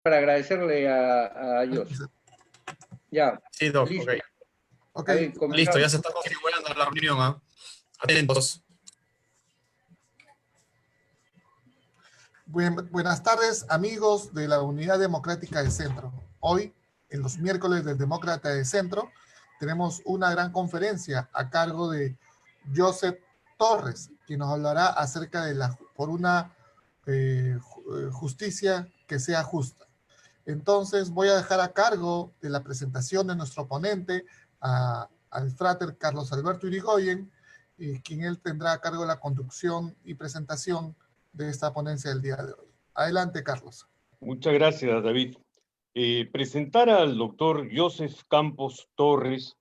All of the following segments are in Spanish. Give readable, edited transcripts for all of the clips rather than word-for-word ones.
para agradecerle a Dios. Ya, Sí, Doc, listo. ok. Ok, A ver, Listo, comenzamos. ya se está configurando la reunión, ¿ah? Atentos. buenas tardes, amigos de la Unidad Democrática de Centro. Hoy, en los miércoles del Demócrata de Centro, tenemos una gran conferencia a cargo de Joseph Torres, quien nos hablará acerca de por una justicia que sea justa. Entonces, voy a dejar a cargo de la presentación de nuestro ponente al frater Carlos Alberto Irigoyen, quien él tendrá a cargo la conducción y presentación de esta ponencia del día de hoy. Adelante, Carlos. Muchas gracias, David. Presentar al doctor Joseph Campos Torres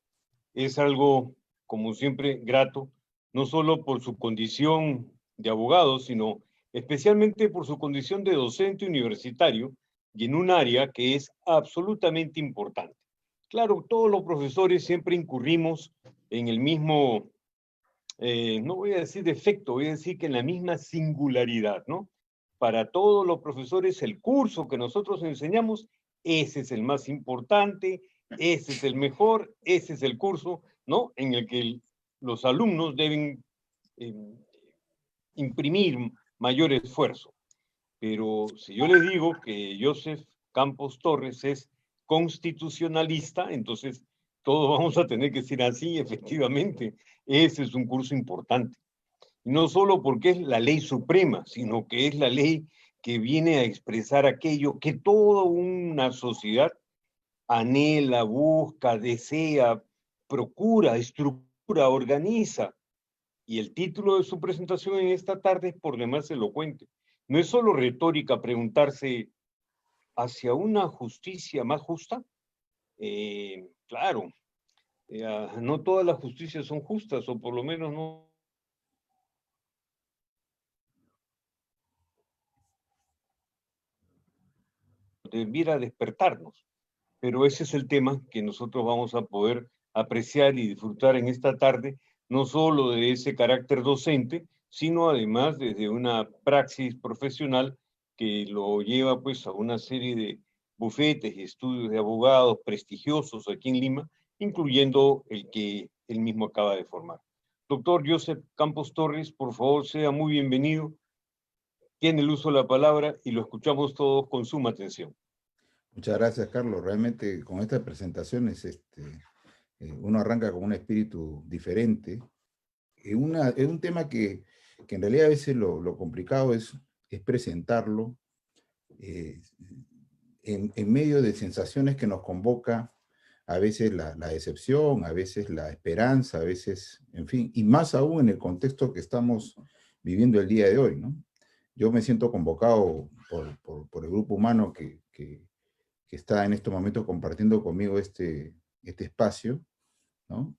es algo, como siempre, grato, no solo por su condición de abogado, sino especialmente por su condición de docente universitario y en un área que es absolutamente importante. Claro, todos los profesores siempre incurrimos en el mismo, no voy a decir defecto, voy a decir que en la misma singularidad, ¿no? Para todos los profesores, el curso que nosotros enseñamos, ese es el más importante, ese es el mejor, ese es el curso, ¿no? En el que los alumnos deben eh, imprimir mayor esfuerzo. Pero si yo les digo que Joseph Campos Torres es constitucionalista, entonces todos vamos a tener que decir así, efectivamente, ese es un curso importante. Y no solo porque es la ley suprema, sino que es la ley que viene a expresar aquello que toda una sociedad anhela, busca, desea, procura, estructura, organiza. Y el título de su presentación en esta tarde es por demás elocuente. No es solo retórica preguntarse hacia una justicia más justa. Claro, no todas las justicias son justas, o por lo menos no debiera despertarnos. Pero ese es el tema que nosotros vamos a poder apreciar y disfrutar en esta tarde, no solo de ese carácter docente, sino además desde una praxis profesional que lo lleva pues a una serie de bufetes y estudios de abogados prestigiosos aquí en Lima, incluyendo el que él mismo acaba de formar. Doctor Joseph Campos Torres, por favor, sea muy bienvenido. Tiene el uso de la palabra y lo escuchamos todos con suma atención. Muchas gracias, Carlos. Realmente con estas presentaciones uno arranca con un espíritu diferente. Es un tema que en realidad a veces lo complicado es presentarlo en medio de sensaciones que nos convoca a veces la decepción, a veces la esperanza, a veces, en fin, y más aún en el contexto que estamos viviendo el día de hoy, ¿no? Yo me siento convocado por el grupo humano que está en estos momentos compartiendo conmigo este espacio, ¿no?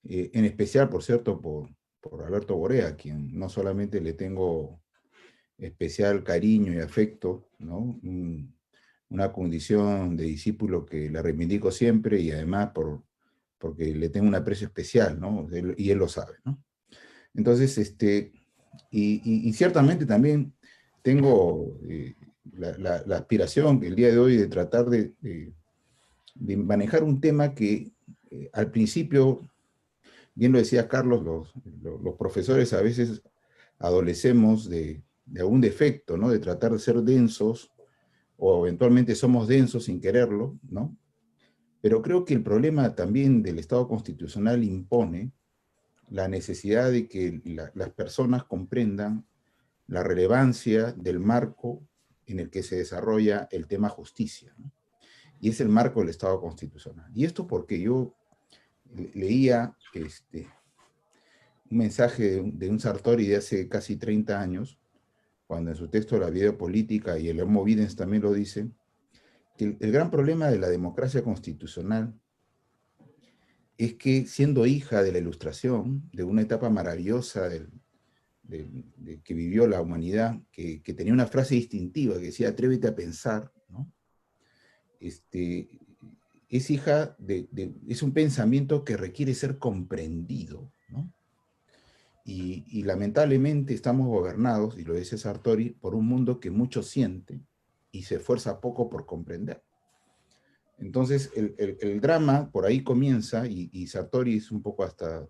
En especial, por cierto, por Alberto Borea, a quien no solamente le tengo especial cariño y afecto, ¿no? Una condición de discípulo que la reivindico siempre y además porque le tengo un aprecio especial, ¿no? Y él lo sabe, ¿no? Entonces, y ciertamente también tengo la aspiración el día de hoy de tratar de manejar un tema que al principio, bien lo decía Carlos, los profesores a veces adolecemos de algún defecto, ¿no? De tratar de ser densos, o eventualmente somos densos sin quererlo, ¿no? Pero creo que el problema también del Estado constitucional impone la necesidad de que las personas comprendan la relevancia del marco en el que se desarrolla el tema justicia, ¿no? Y es el marco del Estado constitucional. Y esto porque yo leía un mensaje de un Sartori de hace casi 30 años, cuando en su texto La vida política, y el Homo Videns también lo dice, que el gran problema de la democracia constitucional es que, siendo hija de la Ilustración, de una etapa maravillosa que vivió la humanidad, que tenía una frase distintiva que decía, atrévete a pensar, ¿no? Es hija es un pensamiento que requiere ser comprendido, ¿no? Y lamentablemente estamos gobernados, y lo dice Sartori, por un mundo que mucho siente y se esfuerza poco por comprender. Entonces, el drama por ahí comienza, y Sartori es un poco hasta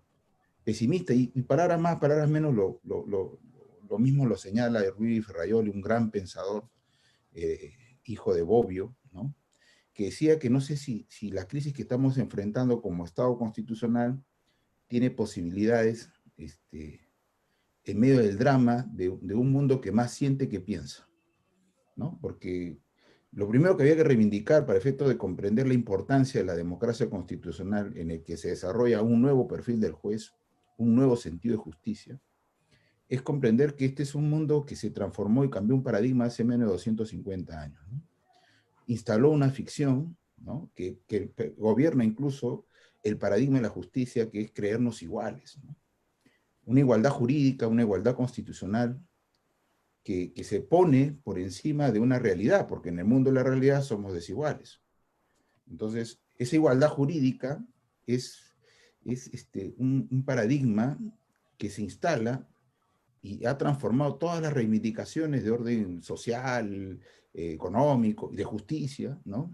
pesimista, y palabras más, palabras menos, lo mismo lo señala Ruy Ferraioli, un gran pensador, hijo de Bobbio, ¿no? Que decía que no sé si la crisis que estamos enfrentando como Estado constitucional tiene posibilidades en medio del drama de un mundo que más siente que piensa, ¿no? Porque lo primero que había que reivindicar para efecto de comprender la importancia de la democracia constitucional en el que se desarrolla un nuevo perfil del juez, un nuevo sentido de justicia, es comprender que este es un mundo que se transformó y cambió un paradigma hace menos de 250 años, ¿no? Instaló una ficción, ¿no? que gobierna incluso el paradigma de la justicia, que es creernos iguales, ¿no? Una igualdad jurídica, una igualdad constitucional, que se pone por encima de una realidad, porque en el mundo de la realidad somos desiguales. Entonces, esa igualdad jurídica es un paradigma que se instala y ha transformado todas las reivindicaciones de orden social, económico y de justicia, ¿no?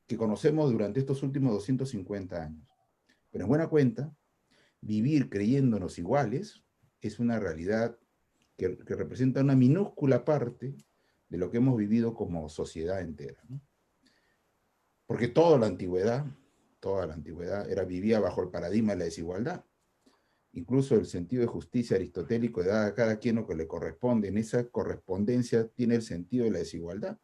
que conocemos durante estos últimos 250 años. Pero en buena cuenta, vivir creyéndonos iguales es una realidad que representa una minúscula parte de lo que hemos vivido como sociedad entera, ¿no? Porque toda la antigüedad vivía bajo el paradigma de la desigualdad. Incluso el sentido de justicia aristotélico da a cada quien lo que le corresponde. En esa correspondencia tiene el sentido de la desigualdad.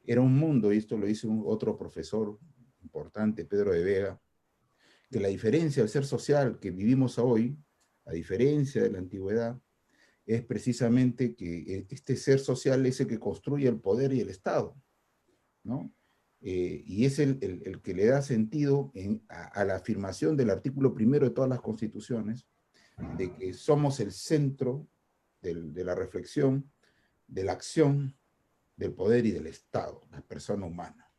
Era un mundo, y esto lo dice otro profesor importante, Pedro de Vega, que la diferencia del ser social que vivimos hoy, a diferencia de la antigüedad, es precisamente que este ser social es el que construye el poder y el Estado, ¿no? Y es el que le da sentido a la afirmación del artículo 1 de todas las constituciones, de que somos el centro de la reflexión, de la acción, del poder y del Estado, la persona humana.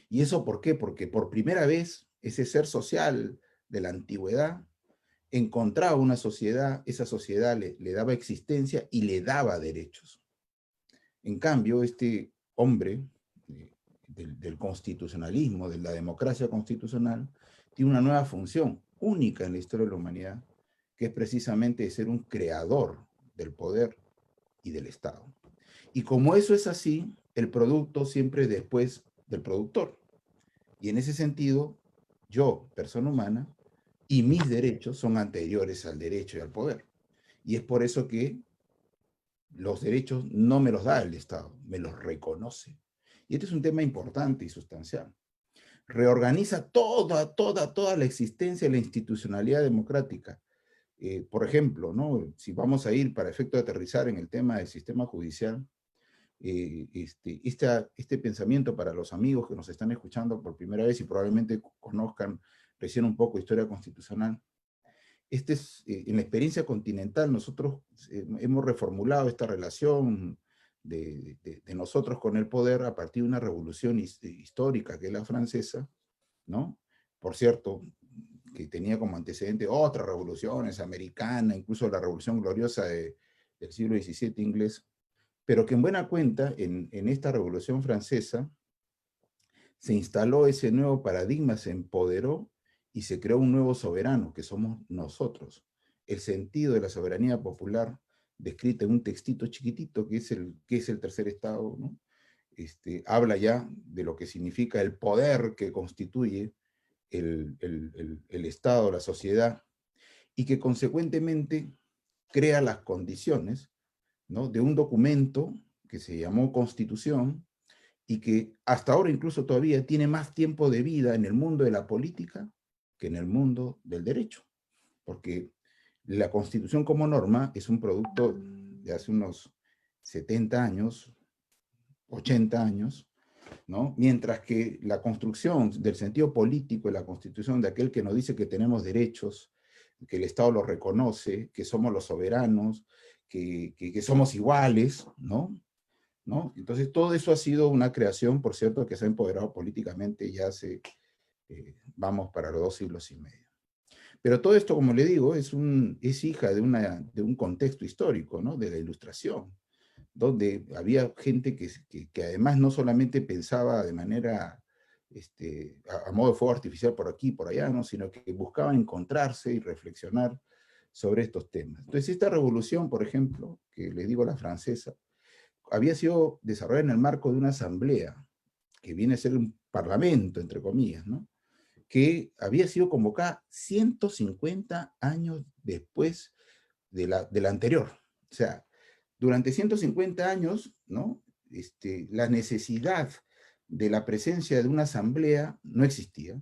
¿Y eso por qué? Porque por primera vez ese ser social de la antigüedad encontraba una sociedad, esa sociedad le daba existencia y le daba derechos. En cambio, este hombre del constitucionalismo, de la democracia constitucional, tiene una nueva función única en la historia de la humanidad, que es precisamente ser un creador del poder y del Estado. Y como eso es así, el producto siempre es después del productor. Y en ese sentido, yo, persona humana, y mis derechos son anteriores al derecho y al poder. Y es por eso que los derechos no me los da el Estado, me los reconoce. Y este es un tema importante y sustancial. Reorganiza toda la existencia de la institucionalidad democrática. Por ejemplo, ¿no? Si vamos a ir para efecto de aterrizar en el tema del sistema judicial, este pensamiento para los amigos que nos están escuchando por primera vez y probablemente conozcan recién un poco historia constitucional, en la experiencia continental nosotros hemos reformulado esta relación de nosotros con el poder a partir de una revolución histórica que es la francesa, ¿no? Por cierto, que tenía como antecedente otras revoluciones americanas, incluso la revolución gloriosa del siglo XVII inglés, pero que en buena cuenta en esta revolución francesa se instaló ese nuevo paradigma, se empoderó y se creó un nuevo soberano, que somos nosotros. El sentido de la soberanía popular, descrita en un textito chiquitito, que es el tercer estado, ¿no? Habla ya de lo que significa el poder que constituye el Estado, la sociedad, y que consecuentemente crea las condiciones, ¿no? de un documento que se llamó Constitución, y que hasta ahora incluso todavía tiene más tiempo de vida en el mundo de la política que en el mundo del derecho, porque la Constitución como norma es un producto de hace unos 70 años, 80 años, ¿no? Mientras que la construcción del sentido político de la Constitución, de aquel que nos dice que tenemos derechos, que el Estado los reconoce, que somos los soberanos, que somos iguales, ¿no? Entonces todo eso ha sido una creación, por cierto, que se ha empoderado políticamente ya hace, vamos para los 2 siglos y medio. Pero todo esto, como le digo, es hija de un contexto histórico, ¿no? De la Ilustración, donde había gente que además no solamente pensaba de manera a modo de fuego artificial por aquí y por allá, ¿no? Sino que buscaba encontrarse y reflexionar sobre estos temas. Entonces, esta revolución, por ejemplo, que le digo la francesa, había sido desarrollada en el marco de una asamblea, que viene a ser un parlamento, entre comillas, ¿no? Que había sido convocada 150 años después de la anterior. O sea, durante 150 años, ¿no? La necesidad de la presencia de una asamblea no existía.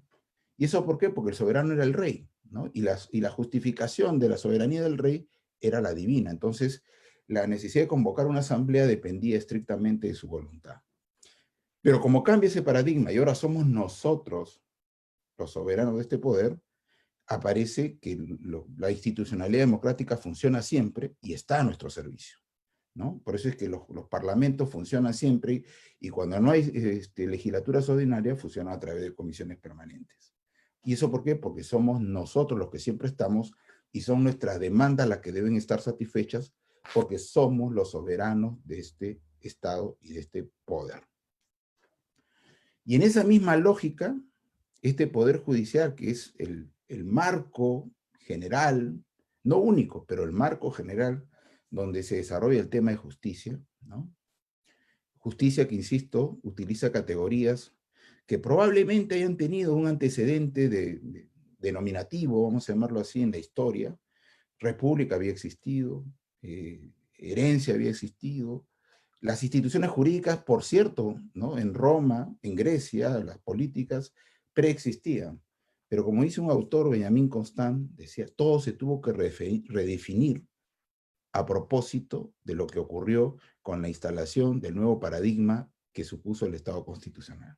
¿Y eso por qué? Porque el soberano era el rey, ¿no? Y la justificación de la soberanía del rey era la divina. Entonces, la necesidad de convocar una asamblea dependía estrictamente de su voluntad. Pero como cambia ese paradigma y ahora somos nosotros los soberanos de este poder, aparece que la institucionalidad democrática funciona siempre y está a nuestro servicio, ¿no? Por eso es que los parlamentos funcionan siempre y cuando no hay legislaturas ordinarias funcionan a través de comisiones permanentes. ¿Y eso por qué? Porque somos nosotros los que siempre estamos y son nuestras demandas las que deben estar satisfechas porque somos los soberanos de este Estado y de este poder. Y en esa misma lógica, este poder judicial, que es el marco general, no único, pero el marco general donde se desarrolla el tema de justicia, ¿no? Justicia que, insisto, utiliza categorías que probablemente hayan tenido un antecedente denominativo, vamos a llamarlo así, en la historia. República había existido, herencia había existido, las instituciones jurídicas, por cierto, ¿no? En Roma, en Grecia, las políticas preexistían. Pero como dice un autor, Benjamin Constant, decía, todo se tuvo que redefinir a propósito de lo que ocurrió con la instalación del nuevo paradigma que supuso el Estado constitucional.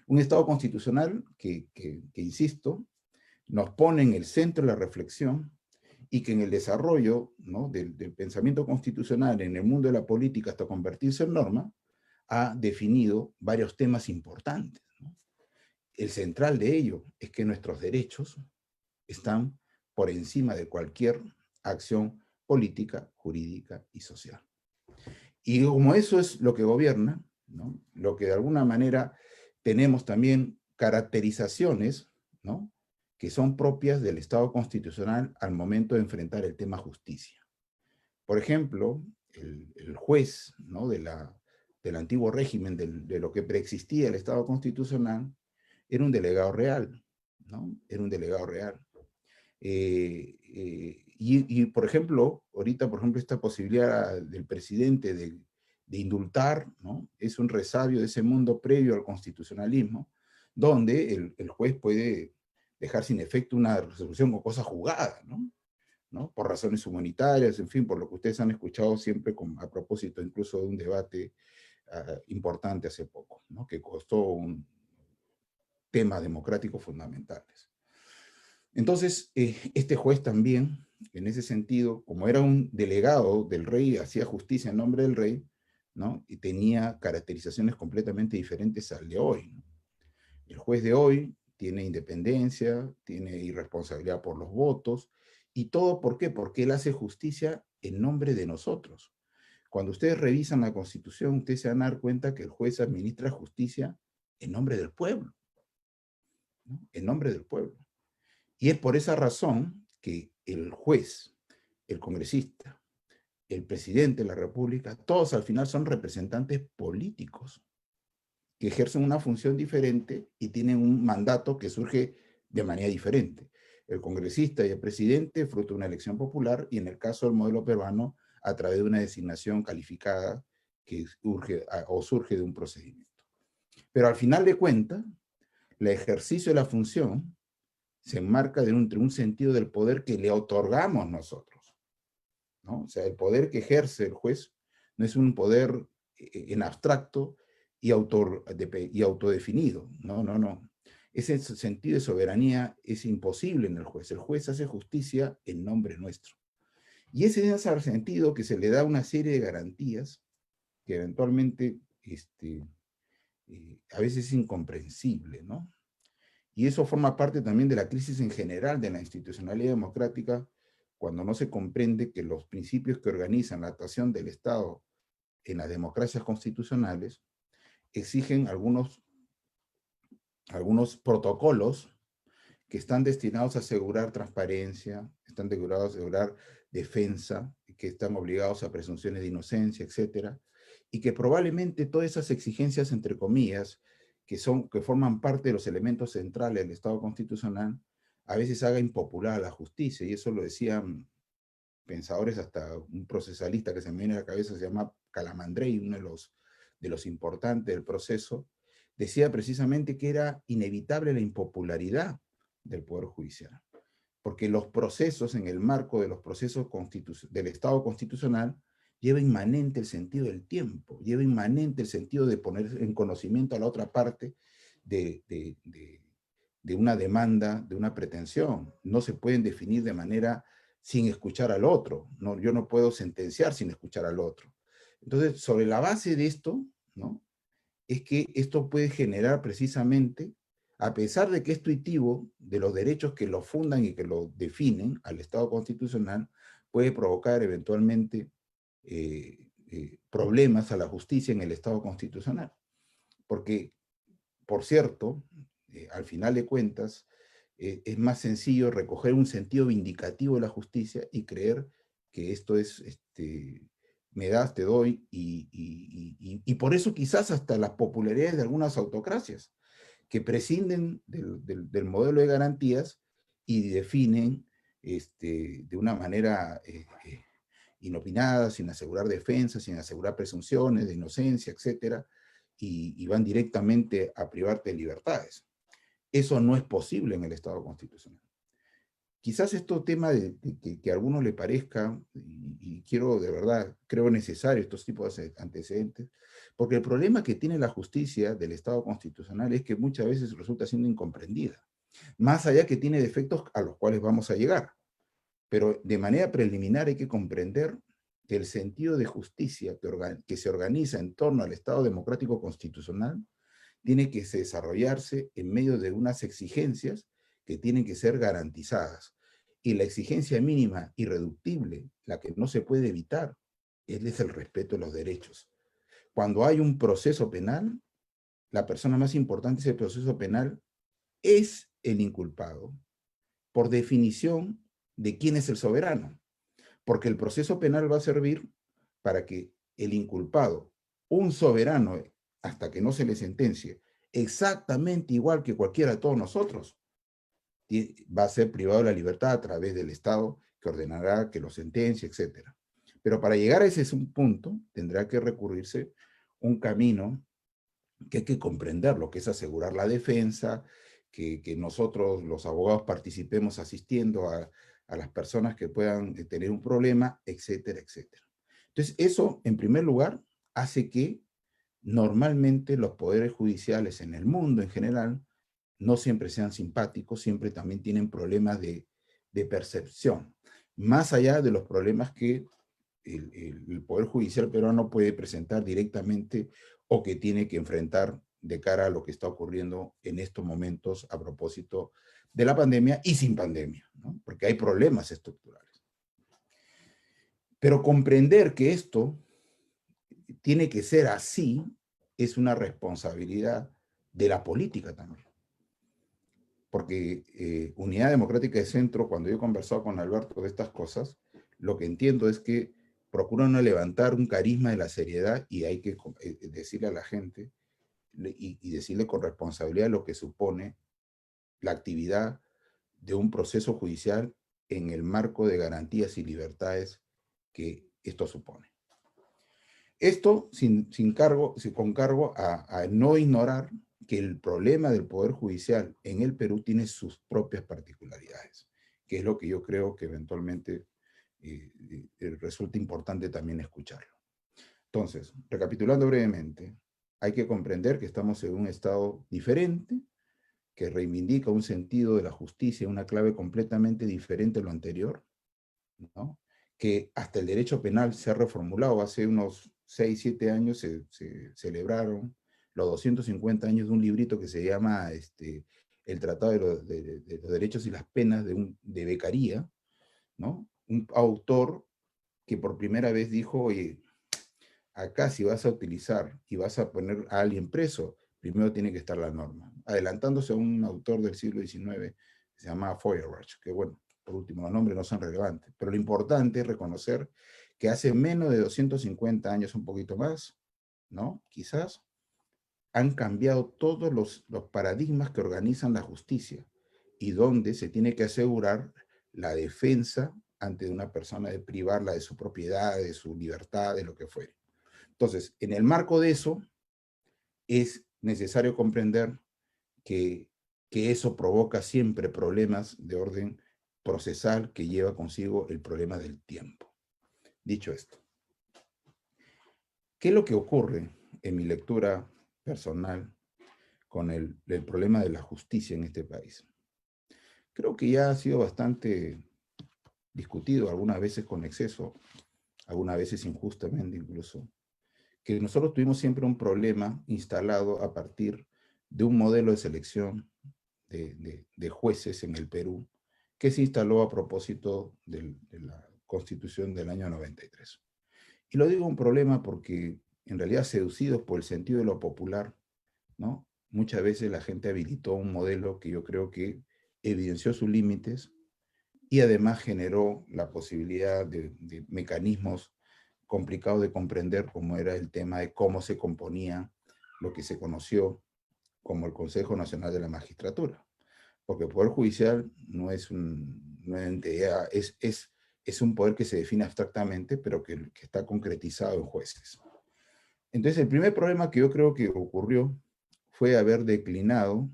Un Estado constitucional que insisto, nos pone en el centro de la reflexión y que en el desarrollo, ¿no? del pensamiento constitucional en el mundo de la política hasta convertirse en norma, ha definido varios temas importantes, ¿no? El central de ello es que nuestros derechos están por encima de cualquier acción política, jurídica y social. Y como eso es lo que gobierna, ¿no? Lo que de alguna manera tenemos también caracterizaciones, ¿no? Que son propias del Estado constitucional al momento de enfrentar el tema justicia. Por ejemplo, el juez, ¿no? del antiguo régimen, de lo que preexistía el Estado constitucional, era un delegado real, ¿no? Era un delegado real. Y, por ejemplo, ahorita, por ejemplo, esta posibilidad del presidente de indultar, ¿no? Es un resabio de ese mundo previo al constitucionalismo, donde el juez puede dejar sin efecto una resolución con cosa jugada, ¿no? Por razones humanitarias, en fin, por lo que ustedes han escuchado siempre a propósito incluso de un debate importante hace poco, ¿no? Que costó un temas democráticos fundamentales. Entonces, este juez también, en ese sentido, como era un delegado del rey, hacía justicia en nombre del rey, ¿no? Y tenía caracterizaciones completamente diferentes al de hoy, ¿no? El juez de hoy tiene independencia, tiene irresponsabilidad por los votos, y todo, ¿por qué? Porque él hace justicia en nombre de nosotros. Cuando ustedes revisan la Constitución, ustedes se van a dar cuenta que el juez administra justicia en nombre del pueblo, ¿no? En nombre del pueblo. Y es por esa razón que el juez, el congresista, el presidente de la República, todos al final son representantes políticos que ejercen una función diferente y tienen un mandato que surge de manera diferente. El congresista y el presidente fruto de una elección popular y en el caso del modelo peruano a través de una designación calificada que surge de un procedimiento. Pero al final de cuentas, el ejercicio de la función se enmarca entre un sentido del poder que le otorgamos nosotros, ¿no? O sea, el poder que ejerce el juez no es un poder en abstracto y autodefinido, no. Ese sentido de soberanía es imposible en el juez. El juez hace justicia en nombre nuestro. Y ese es el sentido que se le da una serie de garantías que eventualmente a veces es incomprensible, ¿no? Y eso forma parte también de la crisis en general de la institucionalidad democrática, cuando no se comprende que los principios que organizan la actuación del Estado en las democracias constitucionales exigen algunos protocolos que están destinados a asegurar transparencia, están destinados a asegurar defensa, que están obligados a presunciones de inocencia, etcétera, y que probablemente todas esas exigencias, entre comillas, que forman parte de los elementos centrales del Estado constitucional, a veces haga impopular a la justicia, y eso lo decían pensadores, hasta un procesalista que se me viene a la cabeza, se llama Calamandrei, uno de los importantes del proceso, decía precisamente que era inevitable la impopularidad del Poder Judicial, porque los procesos, en el marco de los procesos del Estado constitucional, lleva inmanente el sentido del tiempo, lleva inmanente el sentido de poner en conocimiento a la otra parte de una demanda, de una pretensión. No se pueden definir de manera sin escuchar al otro. No, yo no puedo sentenciar sin escuchar al otro. Entonces, sobre la base de esto, ¿no?, es que esto puede generar precisamente, a pesar de que es tuitivo de los derechos que lo fundan y que lo definen al Estado constitucional, puede provocar eventualmente problemas a la justicia en el Estado constitucional. Porque, por cierto, al final de cuentas, es más sencillo recoger un sentido vindicativo de la justicia y creer que esto es, me das, te doy, y por eso quizás hasta las popularidades de algunas autocracias, que prescinden del modelo de garantías y definen de una manera inopinada, sin asegurar defensa, sin asegurar presunciones de inocencia, etcétera, y van directamente a privarte de libertades. Eso no es posible en el Estado constitucional. Quizás esto tema que a algunos le parezca, y quiero de verdad, creo necesario estos tipos de antecedentes, porque el problema que tiene la justicia del Estado constitucional es que muchas veces resulta siendo incomprendida, más allá que tiene defectos a los cuales vamos a llegar. Pero de manera preliminar hay que comprender que el sentido de justicia que se organiza en torno al Estado democrático constitucional tiene que desarrollarse en medio de unas exigencias que tienen que ser garantizadas. Y la exigencia mínima irreductible, la que no se puede evitar, es el respeto de los derechos. Cuando hay un proceso penal, la persona más importante de ese proceso penal es el inculpado. Por definición de quién es el soberano. Porque el proceso penal va a servir para que el inculpado, un soberano, hasta que no se le sentencie, exactamente igual que cualquiera de todos nosotros, va a ser privado de la libertad a través del Estado que ordenará que lo sentencie, etc. Pero para llegar a ese punto, tendrá que recurrirse un camino que hay que comprender, lo que es asegurar la defensa, que nosotros, los abogados, participemos asistiendo a las personas que puedan tener un problema, etcétera, etcétera. Entonces, eso, en primer lugar, hace que normalmente los poderes judiciales en el mundo en general no siempre sean simpáticos, siempre también tienen problemas de percepción, más allá de los problemas que el Poder Judicial peruano puede presentar directamente o que tiene que enfrentar de cara a lo que está ocurriendo en estos momentos a propósito de la pandemia y sin pandemia, ¿no? Porque hay problemas estructurales. Pero comprender que esto tiene que ser así es una responsabilidad de la política también. Porque Unidad Democrática de Centro, cuando yo he conversado con Alberto de estas cosas, lo que entiendo es que procura no levantar un carisma de la seriedad y hay que decirle a la gente y decirle con responsabilidad lo que supone la actividad de un proceso judicial en el marco de garantías y libertades que esto supone. Esto con cargo a no ignorar que el problema del Poder Judicial en el Perú tiene sus propias particularidades, que es lo que yo creo que eventualmente resulta importante también escucharlo. Entonces, recapitulando brevemente, hay que comprender que estamos en un estado diferente, que reivindica un sentido de la justicia, una clave completamente diferente a lo anterior, ¿no? Que hasta el derecho penal se ha reformulado. Hace unos 6, 7 años se celebraron los 250 años de un librito que se llama El Tratado de los Derechos y las Penas de Beccaria, ¿no? Un autor que por primera vez dijo, oye, acá si vas a utilizar y vas a poner a alguien preso, primero tiene que estar la norma. Adelantándose a un autor del siglo XIX, que se llama Feuerbach, que bueno, por último, los nombres no son relevantes, pero lo importante es reconocer que hace menos de 250 años, un poquito más, ¿no? Quizás, han cambiado todos los paradigmas que organizan la justicia y donde se tiene que asegurar la defensa ante una persona, de privarla de su propiedad, de su libertad, de lo que fuere. Entonces, en el marco de eso, es necesario comprender que eso provoca siempre problemas de orden procesal que lleva consigo el problema del tiempo. Dicho esto, ¿qué es lo que ocurre en mi lectura personal con el problema de la justicia en este país? Creo que ya ha sido bastante discutido, algunas veces con exceso, algunas veces injustamente incluso, que nosotros tuvimos siempre un problema instalado a partir de un modelo de selección de jueces en el Perú, que se instaló a propósito de la Constitución del año 93. Y lo digo un problema porque, en realidad, seducidos por el sentido de lo popular, ¿no? Muchas veces la gente habilitó un modelo que yo creo que evidenció sus límites y además generó la posibilidad de mecanismos complicados de comprender, como era el tema de cómo se componía lo que se conoció como el Consejo Nacional de la Magistratura. Porque el Poder Judicial no es una entidad, es un poder que se define abstractamente, pero que está concretizado en jueces. Entonces, el primer problema que yo creo que ocurrió fue haber declinado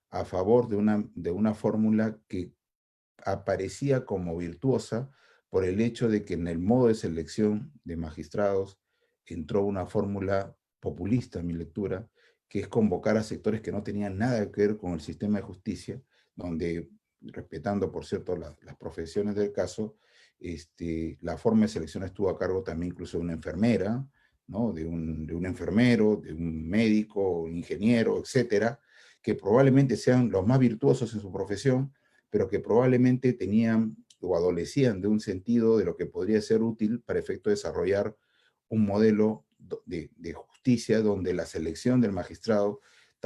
a favor de una fórmula que aparecía como virtuosa por el hecho de que en el modo de selección de magistrados entró una fórmula populista, en mi lectura, que es convocar a sectores que no tenían nada que ver con el sistema de justicia, donde, respetando, por cierto, las profesiones del caso, la forma de selección estuvo a cargo también incluso de una enfermera, ¿no? de un enfermero, de un médico, ingeniero, etcétera, que probablemente sean los más virtuosos en su profesión, pero que probablemente tenían o adolecían de un sentido de lo que podría ser útil para efecto de desarrollar un modelo de justicia donde la selección del magistrado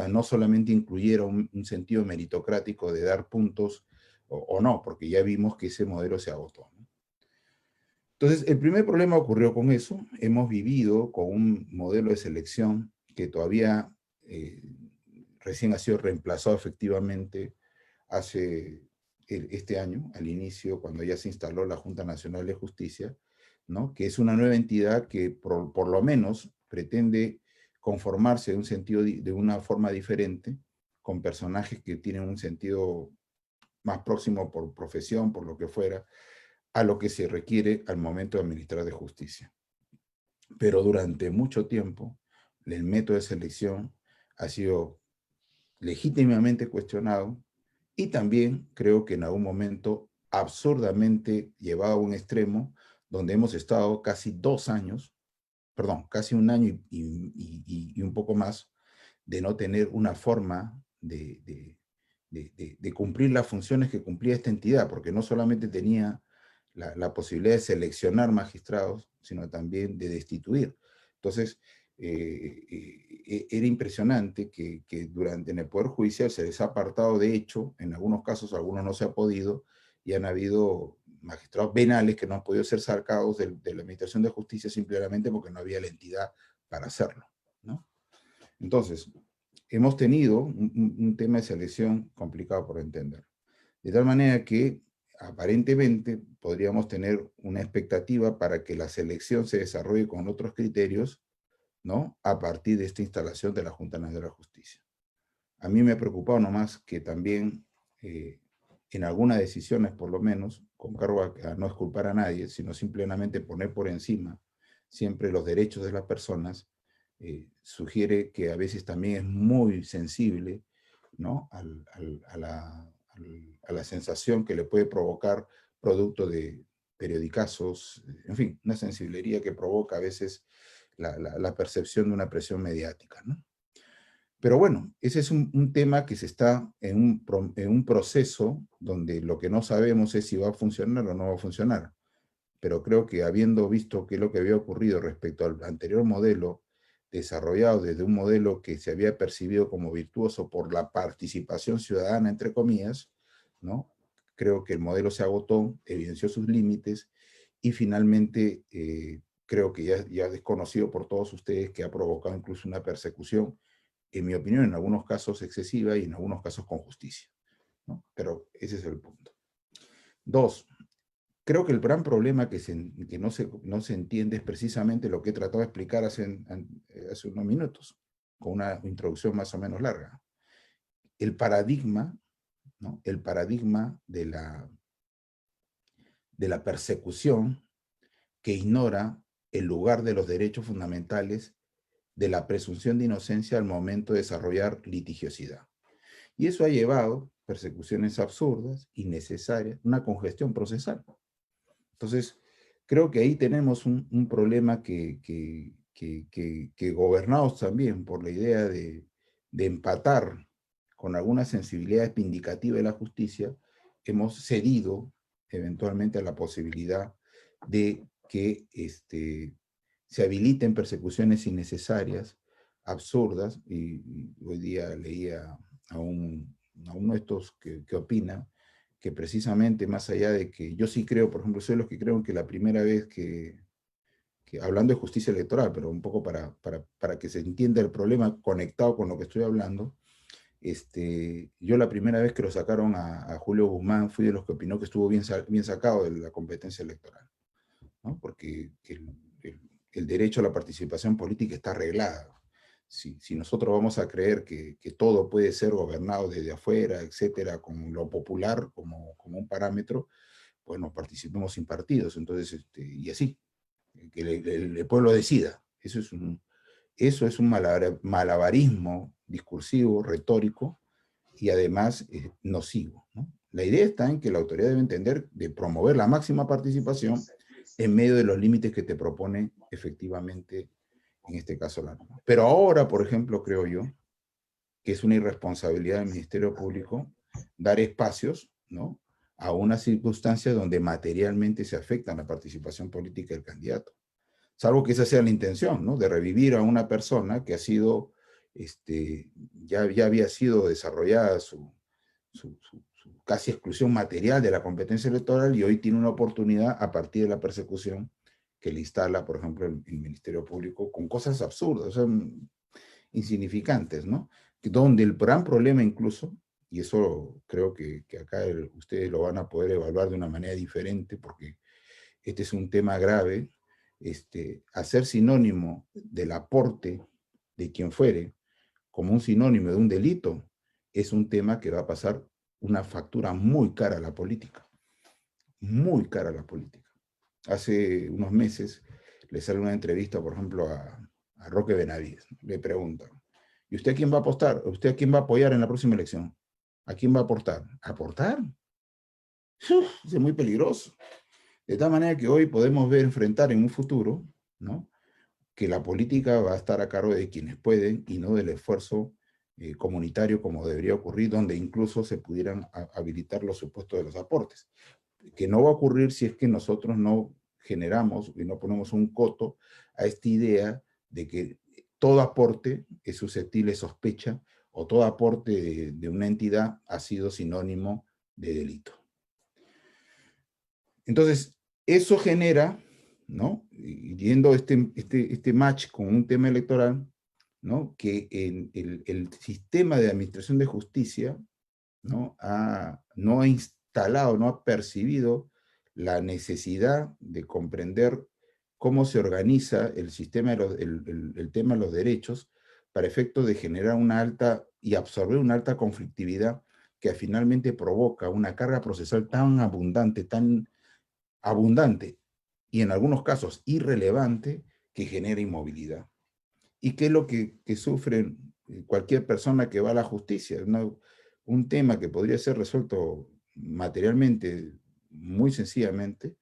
no solamente incluyera un sentido meritocrático de dar puntos o no, porque ya vimos que ese modelo se agotó, ¿no? Entonces, el primer problema ocurrió con eso. Hemos vivido con un modelo de selección que todavía recién ha sido reemplazado efectivamente hace este año, al inicio, cuando ya se instaló la Junta Nacional de Justicia, ¿no? Que es una nueva entidad que por lo menos pretende conformarse de una forma diferente, con personajes que tienen un sentido más próximo por profesión, por lo que fuera, a lo que se requiere al momento de administrar de justicia. Pero durante mucho tiempo, el método de selección ha sido legítimamente cuestionado y también creo que en algún momento absurdamente llevado a un extremo donde hemos estado casi 2 años, perdón, casi un año y un poco más, de no tener una forma de cumplir las funciones que cumplía esta entidad, porque no solamente tenía la posibilidad de seleccionar magistrados, sino también de destituir. Entonces, era impresionante que en el Poder Judicial se les ha apartado de hecho, en algunos casos, algunos no se ha podido, y han habido magistrados penales que no han podido ser sacados de la Administración de Justicia simplemente porque no había la entidad para hacerlo, ¿no? Entonces, hemos tenido un tema de selección complicado por entender. De tal manera que, aparentemente, podríamos tener una expectativa para que la selección se desarrolle con otros criterios, ¿no? A partir de esta instalación de la Junta Nacional de la Justicia. A mí me ha preocupado nomás que también, en algunas decisiones, por lo menos, con cargo a no exculpar a nadie, sino simplemente poner por encima siempre los derechos de las personas, sugiere que a veces también es muy sensible, ¿no? a la sensación que le puede provocar producto de periodicazos, en fin, una sensibilidad que provoca a veces la percepción de una presión mediática, ¿no? Pero bueno, ese es un tema que se está en un proceso donde lo que no sabemos es si va a funcionar o no va a funcionar. pero creo que habiendo visto qué es lo que había ocurrido respecto al anterior modelo, desarrollado desde un modelo que se había percibido como virtuoso por la participación ciudadana, entre comillas, ¿no? Creo que el modelo se agotó, evidenció sus límites y finalmente creo que ya es desconocido por todos ustedes que ha provocado incluso una persecución, en mi opinión, en algunos casos excesiva y en algunos casos con justicia, ¿no? Pero ese es el punto. Dos, creo que el gran problema que no se entiende es precisamente lo que he tratado de explicar hace unos minutos, con una introducción más o menos larga. El paradigma, ¿no? El paradigma de la persecución que ignora el lugar de los derechos fundamentales de la presunción de inocencia al momento de desarrollar litigiosidad. Y eso ha llevado persecuciones absurdas, innecesarias, una congestión procesal. Entonces, creo que ahí tenemos un problema que gobernados también por la idea de empatar con alguna sensibilidad vindicativa de la justicia, hemos cedido eventualmente a la posibilidad de que se habiliten persecuciones innecesarias, absurdas, y hoy día leía a uno de estos que opina que precisamente más allá de que yo sí creo, por ejemplo, soy los que creo que la primera vez que hablando de justicia electoral, pero un poco para que se entienda el problema conectado con lo que estoy hablando, yo la primera vez que lo sacaron a Julio Guzmán fui de los que opinó que estuvo bien sacado de la competencia electoral, ¿no? Porque el derecho a la participación política está arreglado. Si nosotros vamos a creer que todo puede ser gobernado desde afuera, etcétera, con lo popular como un parámetro, bueno, participemos sin partidos, entonces, y así, que el pueblo decida. Eso es un malabarismo discursivo, retórico, y además nocivo, ¿no? La idea está en que la autoridad debe entender de promover la máxima participación en medio de los límites que te propone efectivamente, en este caso, la norma. Pero ahora, por ejemplo, creo yo que es una irresponsabilidad del Ministerio Público dar espacios, ¿no?, a una circunstancia donde materialmente se afecta la participación política del candidato. Salvo que esa sea la intención, ¿no?, de revivir a una persona que ha sido, ya había sido desarrollada su casi exclusión material de la competencia electoral y hoy tiene una oportunidad a partir de la persecución que le instala, por ejemplo, el Ministerio Público con cosas absurdas, o sea, insignificantes, ¿no? Donde el gran problema incluso, y eso creo que acá ustedes lo van a poder evaluar de una manera diferente porque este es un tema grave, hacer sinónimo del aporte de quien fuere como un sinónimo de un delito es un tema que va a pasar una factura muy cara a la política. Muy cara a la política. Hace unos meses le sale una entrevista, por ejemplo, a Roque Benavides. Le preguntan, ¿y usted a quién va a apostar? ¿Usted a quién va a apoyar en la próxima elección? ¿A quién va a aportar? ¿Aportar? Es muy peligroso. De tal manera que hoy podemos enfrentar en un futuro, ¿no?, que la política va a estar a cargo de quienes pueden y no del esfuerzo comunitario como debería ocurrir, donde incluso se pudieran habilitar los supuestos de los aportes. Que no va a ocurrir si es que nosotros no generamos y no ponemos un coto a esta idea de que todo aporte es susceptible de sospecha o todo aporte de una entidad ha sido sinónimo de delito. Entonces, eso genera, ¿no?, yendo este match con un tema electoral, ¿no?, que el sistema de administración de justicia, ¿no?, no ha instalado, no ha percibido la necesidad de comprender cómo se organiza el sistema, el tema de los derechos para efectos de generar una alta y absorber una alta conflictividad que finalmente provoca una carga procesal tan abundante y en algunos casos irrelevante que genera inmovilidad. ¿Y qué es lo que sufre cualquier persona que va a la justicia? Un tema que podría ser resuelto materialmente muy sencillamente,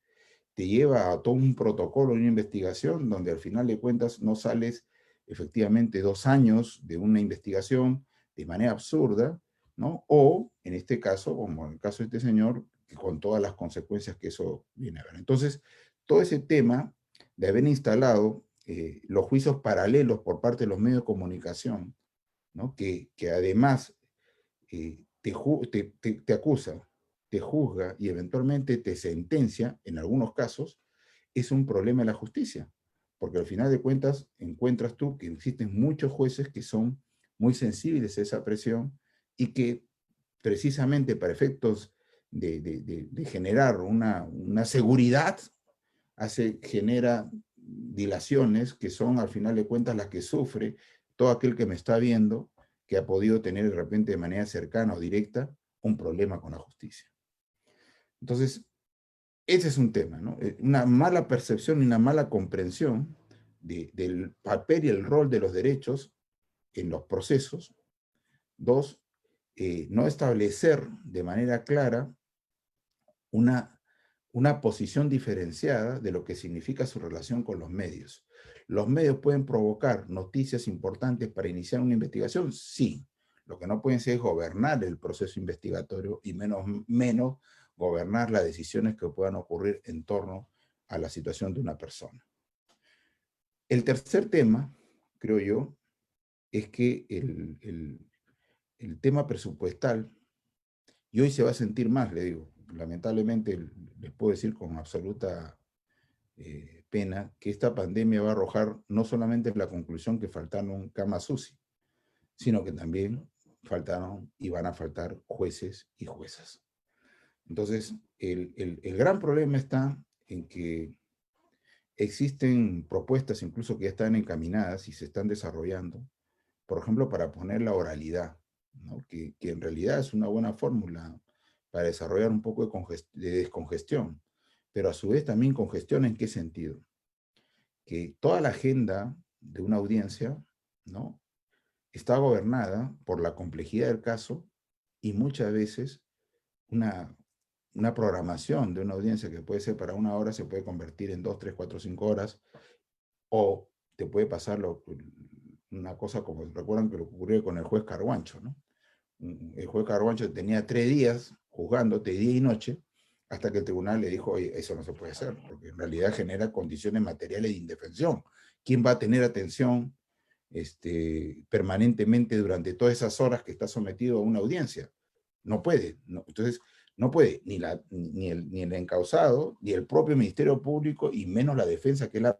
te lleva a todo un protocolo, una investigación, donde al final de cuentas no sales efectivamente 2 años de una investigación de manera absurda, ¿no? O, en este caso, como en el caso de este señor, con todas las consecuencias que eso viene a ver. Entonces, todo ese tema de haber instalado los juicios paralelos por parte de los medios de comunicación, ¿no? que además te acusa, te juzga y eventualmente te sentencia, en algunos casos, es un problema de la justicia. Porque al final de cuentas encuentras tú que existen muchos jueces que son muy sensibles a esa presión y que precisamente para efectos de generar una seguridad, genera dilaciones que son al final de cuentas las que sufre todo aquel que me está viendo, que ha podido tener de repente de manera cercana o directa un problema con la justicia. Entonces, ese es un tema, ¿no? Una mala percepción y una mala comprensión del papel y el rol de los derechos en los procesos. Dos, no establecer de manera clara una posición diferenciada de lo que significa su relación con los medios. ¿Los medios pueden provocar noticias importantes para iniciar una investigación? Sí. Lo que no pueden ser es gobernar el proceso investigatorio y menos gobernar las decisiones que puedan ocurrir en torno a la situación de una persona. El tercer tema, creo yo, es que el tema presupuestal, y hoy se va a sentir más, le digo, lamentablemente les puedo decir con absoluta pena que esta pandemia va a arrojar no solamente la conclusión que faltaron camas UCI, sino que también faltaron y van a faltar jueces y juezas. Entonces, el gran problema está en que existen propuestas incluso que ya están encaminadas y se están desarrollando, por ejemplo, para poner la oralidad, ¿no? que en realidad es una buena fórmula para desarrollar un poco de descongestión, pero a su vez también congestión, ¿en qué sentido? Que toda la agenda de una audiencia, ¿no?, está gobernada por la complejidad del caso y muchas veces una programación de una audiencia que puede ser para 1 hora se puede convertir en 2, 3, 4, 5 horas, o te puede pasar una cosa como, recuerdan que lo ocurrió con el juez Carguancho, ¿no? El juez Carguancho tenía 3 días juzgándote día y noche, hasta que el tribunal le dijo, oye, eso no se puede hacer, porque en realidad genera condiciones materiales de indefensión. ¿Quién va a tener atención permanentemente durante todas esas horas que está sometido a una audiencia? No puede. No. Entonces, no puede ni el encausado, ni el propio Ministerio Público, y menos la defensa, que es la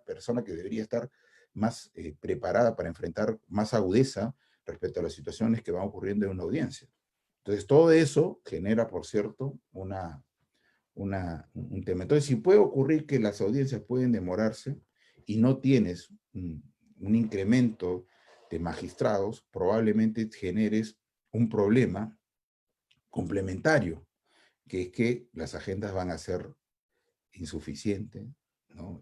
persona que debería estar más preparada para enfrentar más agudeza respecto a las situaciones que van ocurriendo en una audiencia. Entonces, todo eso genera, por cierto, un tema. Entonces, si puede ocurrir que las audiencias pueden demorarse y no tienes un incremento de magistrados, probablemente generes un problema complementario, que es que las agendas van a ser insuficientes, ¿no?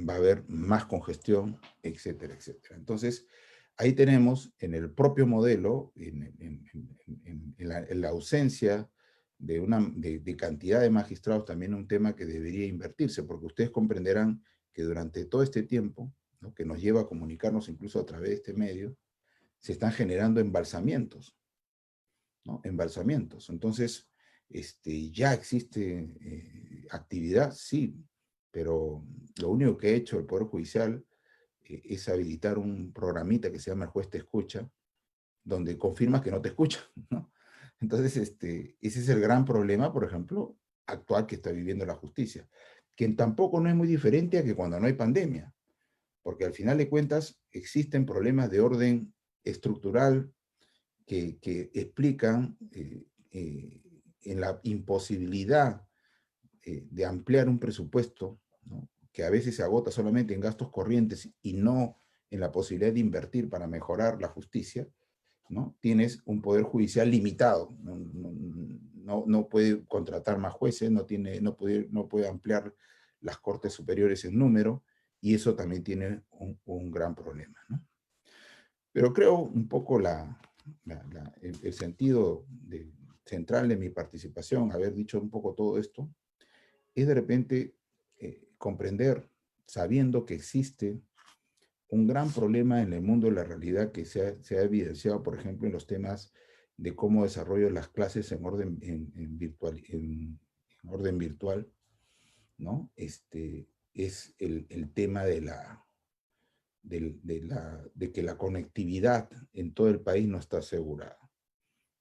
Va a haber más congestión, etcétera, etcétera. Entonces, ahí tenemos en el propio modelo, en la ausencia de cantidad de magistrados, también un tema que debería invertirse, porque ustedes comprenderán que durante todo este tiempo, ¿no?, que nos lleva a comunicarnos incluso a través de este medio, se están generando embalsamientos, ¿no? Embalsamientos. Entonces, ya existe actividad, sí, pero lo único que ha hecho el Poder Judicial es habilitar un programita que se llama El Juez Te Escucha, donde confirmas que no te escucha, ¿no? Entonces, ese es el gran problema, por ejemplo, actual que está viviendo la justicia, que tampoco no es muy diferente a que cuando no hay pandemia, porque al final de cuentas existen problemas de orden estructural que explican en la imposibilidad de ampliar un presupuesto, ¿no?, que a veces se agota solamente en gastos corrientes y no en la posibilidad de invertir para mejorar la justicia, ¿no? Tienes un poder judicial limitado, no puede contratar más jueces, no puede ampliar las cortes superiores en número, y eso también tiene un gran problema, ¿no? Pero creo un poco el sentido central de mi participación, haber dicho un poco todo esto, es de repente comprender, sabiendo que existe un gran problema en el mundo de la realidad que se ha evidenciado, por ejemplo, en los temas de cómo desarrollo las clases en orden virtual, ¿no? Es el tema de que la conectividad en todo el país no está asegurada,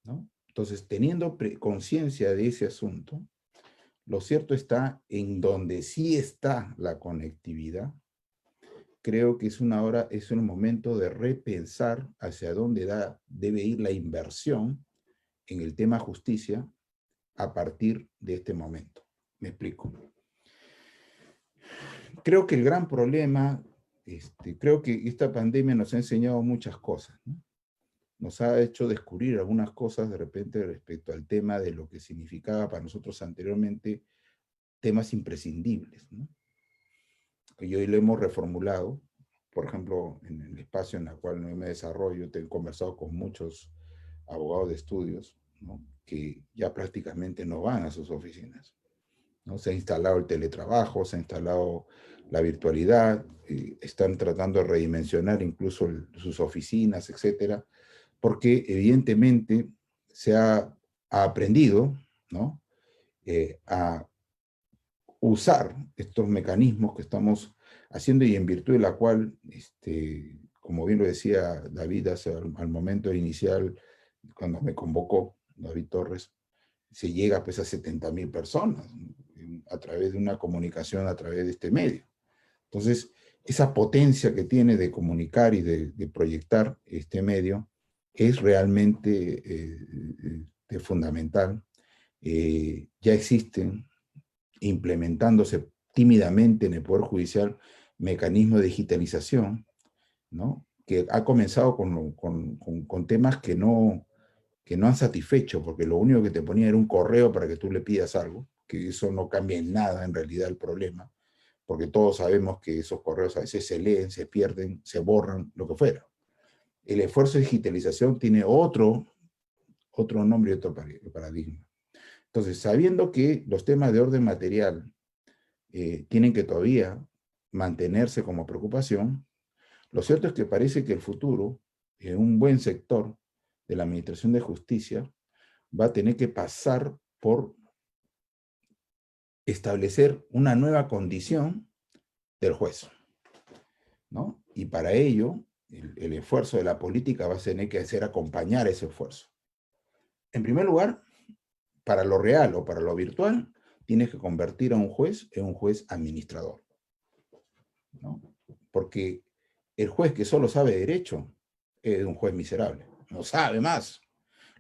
¿no? Entonces, teniendo conciencia de ese asunto, lo cierto está en donde sí está la conectividad, creo que es un momento de repensar hacia dónde debe ir la inversión en el tema justicia a partir de este momento. Me explico. Creo que el gran problema, creo que esta pandemia nos ha enseñado muchas cosas, ¿no? Nos ha hecho descubrir algunas cosas de repente respecto al tema de lo que significaba para nosotros anteriormente temas imprescindibles, ¿no? Y hoy lo hemos reformulado. Por ejemplo, en el espacio en el cual me desarrollo, he conversado con muchos abogados de estudios, ¿no? Que ya prácticamente no van a sus oficinas, ¿no? Se ha instalado el teletrabajo, se ha instalado la virtualidad, están tratando de redimensionar incluso sus oficinas, etcétera, porque evidentemente se ha aprendido, ¿no? A usar estos mecanismos que estamos haciendo y en virtud de la cual, como bien lo decía David al momento inicial, cuando me convocó David Torres, se llega pues a 70.000 personas a través de una comunicación a través de este medio. Entonces, esa potencia que tiene de comunicar y de proyectar este medio es realmente fundamental. Ya existen, implementándose tímidamente en el Poder Judicial, mecanismos de digitalización, ¿no? Que ha comenzado con temas que no han satisfecho, porque lo único que te ponía era un correo para que tú le pidas algo, que eso no cambia en nada en realidad el problema, porque todos sabemos que esos correos a veces se leen, se pierden, se borran, lo que fuera. El esfuerzo de digitalización tiene otro nombre y otro paradigma. Entonces, sabiendo que los temas de orden material tienen que todavía mantenerse como preocupación, lo cierto es que parece que el futuro, en un buen sector de la Administración de Justicia, va a tener que pasar por establecer una nueva condición del juez, ¿no? Y para ello, el esfuerzo de la política va a tener que hacer acompañar ese esfuerzo. En primer lugar, para lo real o para lo virtual, tienes que convertir a un juez en un juez administrador, ¿no? Porque el juez que solo sabe derecho es un juez miserable, no sabe más.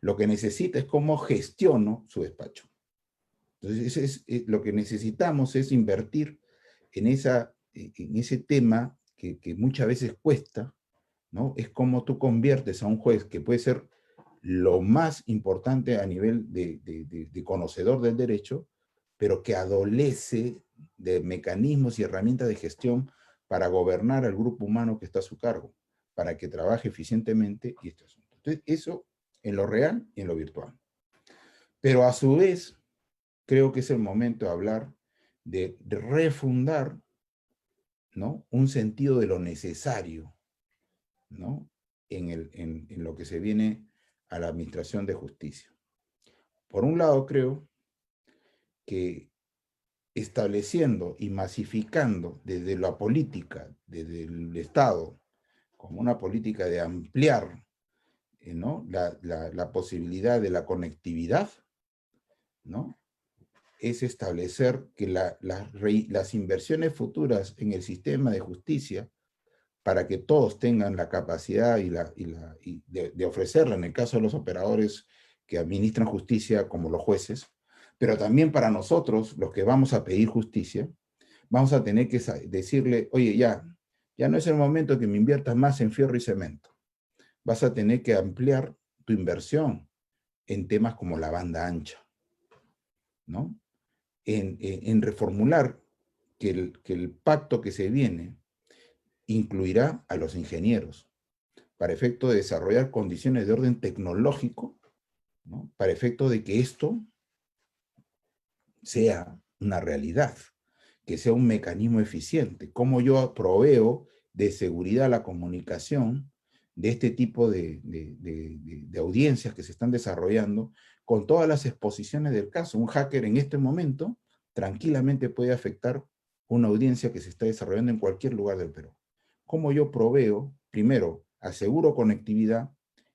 Lo que necesita es cómo gestiono su despacho. Entonces, lo que necesitamos es invertir en ese tema que muchas veces cuesta, ¿no? Es cómo tú conviertes a un juez que puede ser lo más importante a nivel de conocedor del derecho, pero que adolece de mecanismos y herramientas de gestión para gobernar al grupo humano que está a su cargo, para que trabaje eficientemente y este asunto. Entonces, eso en lo real y en lo virtual. Pero a su vez, creo que es el momento de hablar de refundar, ¿no? Un sentido de lo necesario, ¿no? En lo que se viene a la administración de justicia. Por un lado, creo que estableciendo y masificando desde la política, desde el Estado, como una política de ampliar, ¿no? la posibilidad de la conectividad, ¿no? Es establecer que las inversiones futuras en el sistema de justicia, para que todos tengan la capacidad de ofrecerla, en el caso de los operadores que administran justicia como los jueces, pero también para nosotros, los que vamos a pedir justicia, vamos a tener que decirle, oye, ya no es el momento que me inviertas más en fierro y cemento. Vas a tener que ampliar tu inversión en temas como la banda ancha, ¿no? En reformular que el pacto que se viene incluirá a los ingenieros para efecto de desarrollar condiciones de orden tecnológico, ¿no? Para efecto de que esto sea una realidad, que sea un mecanismo eficiente. Cómo yo proveo de seguridad a la comunicación de este tipo de audiencias que se están desarrollando con todas las exposiciones del caso. Un hacker en este momento tranquilamente puede afectar una audiencia que se está desarrollando en cualquier lugar del Perú. ¿Cómo yo proveo? Primero, aseguro conectividad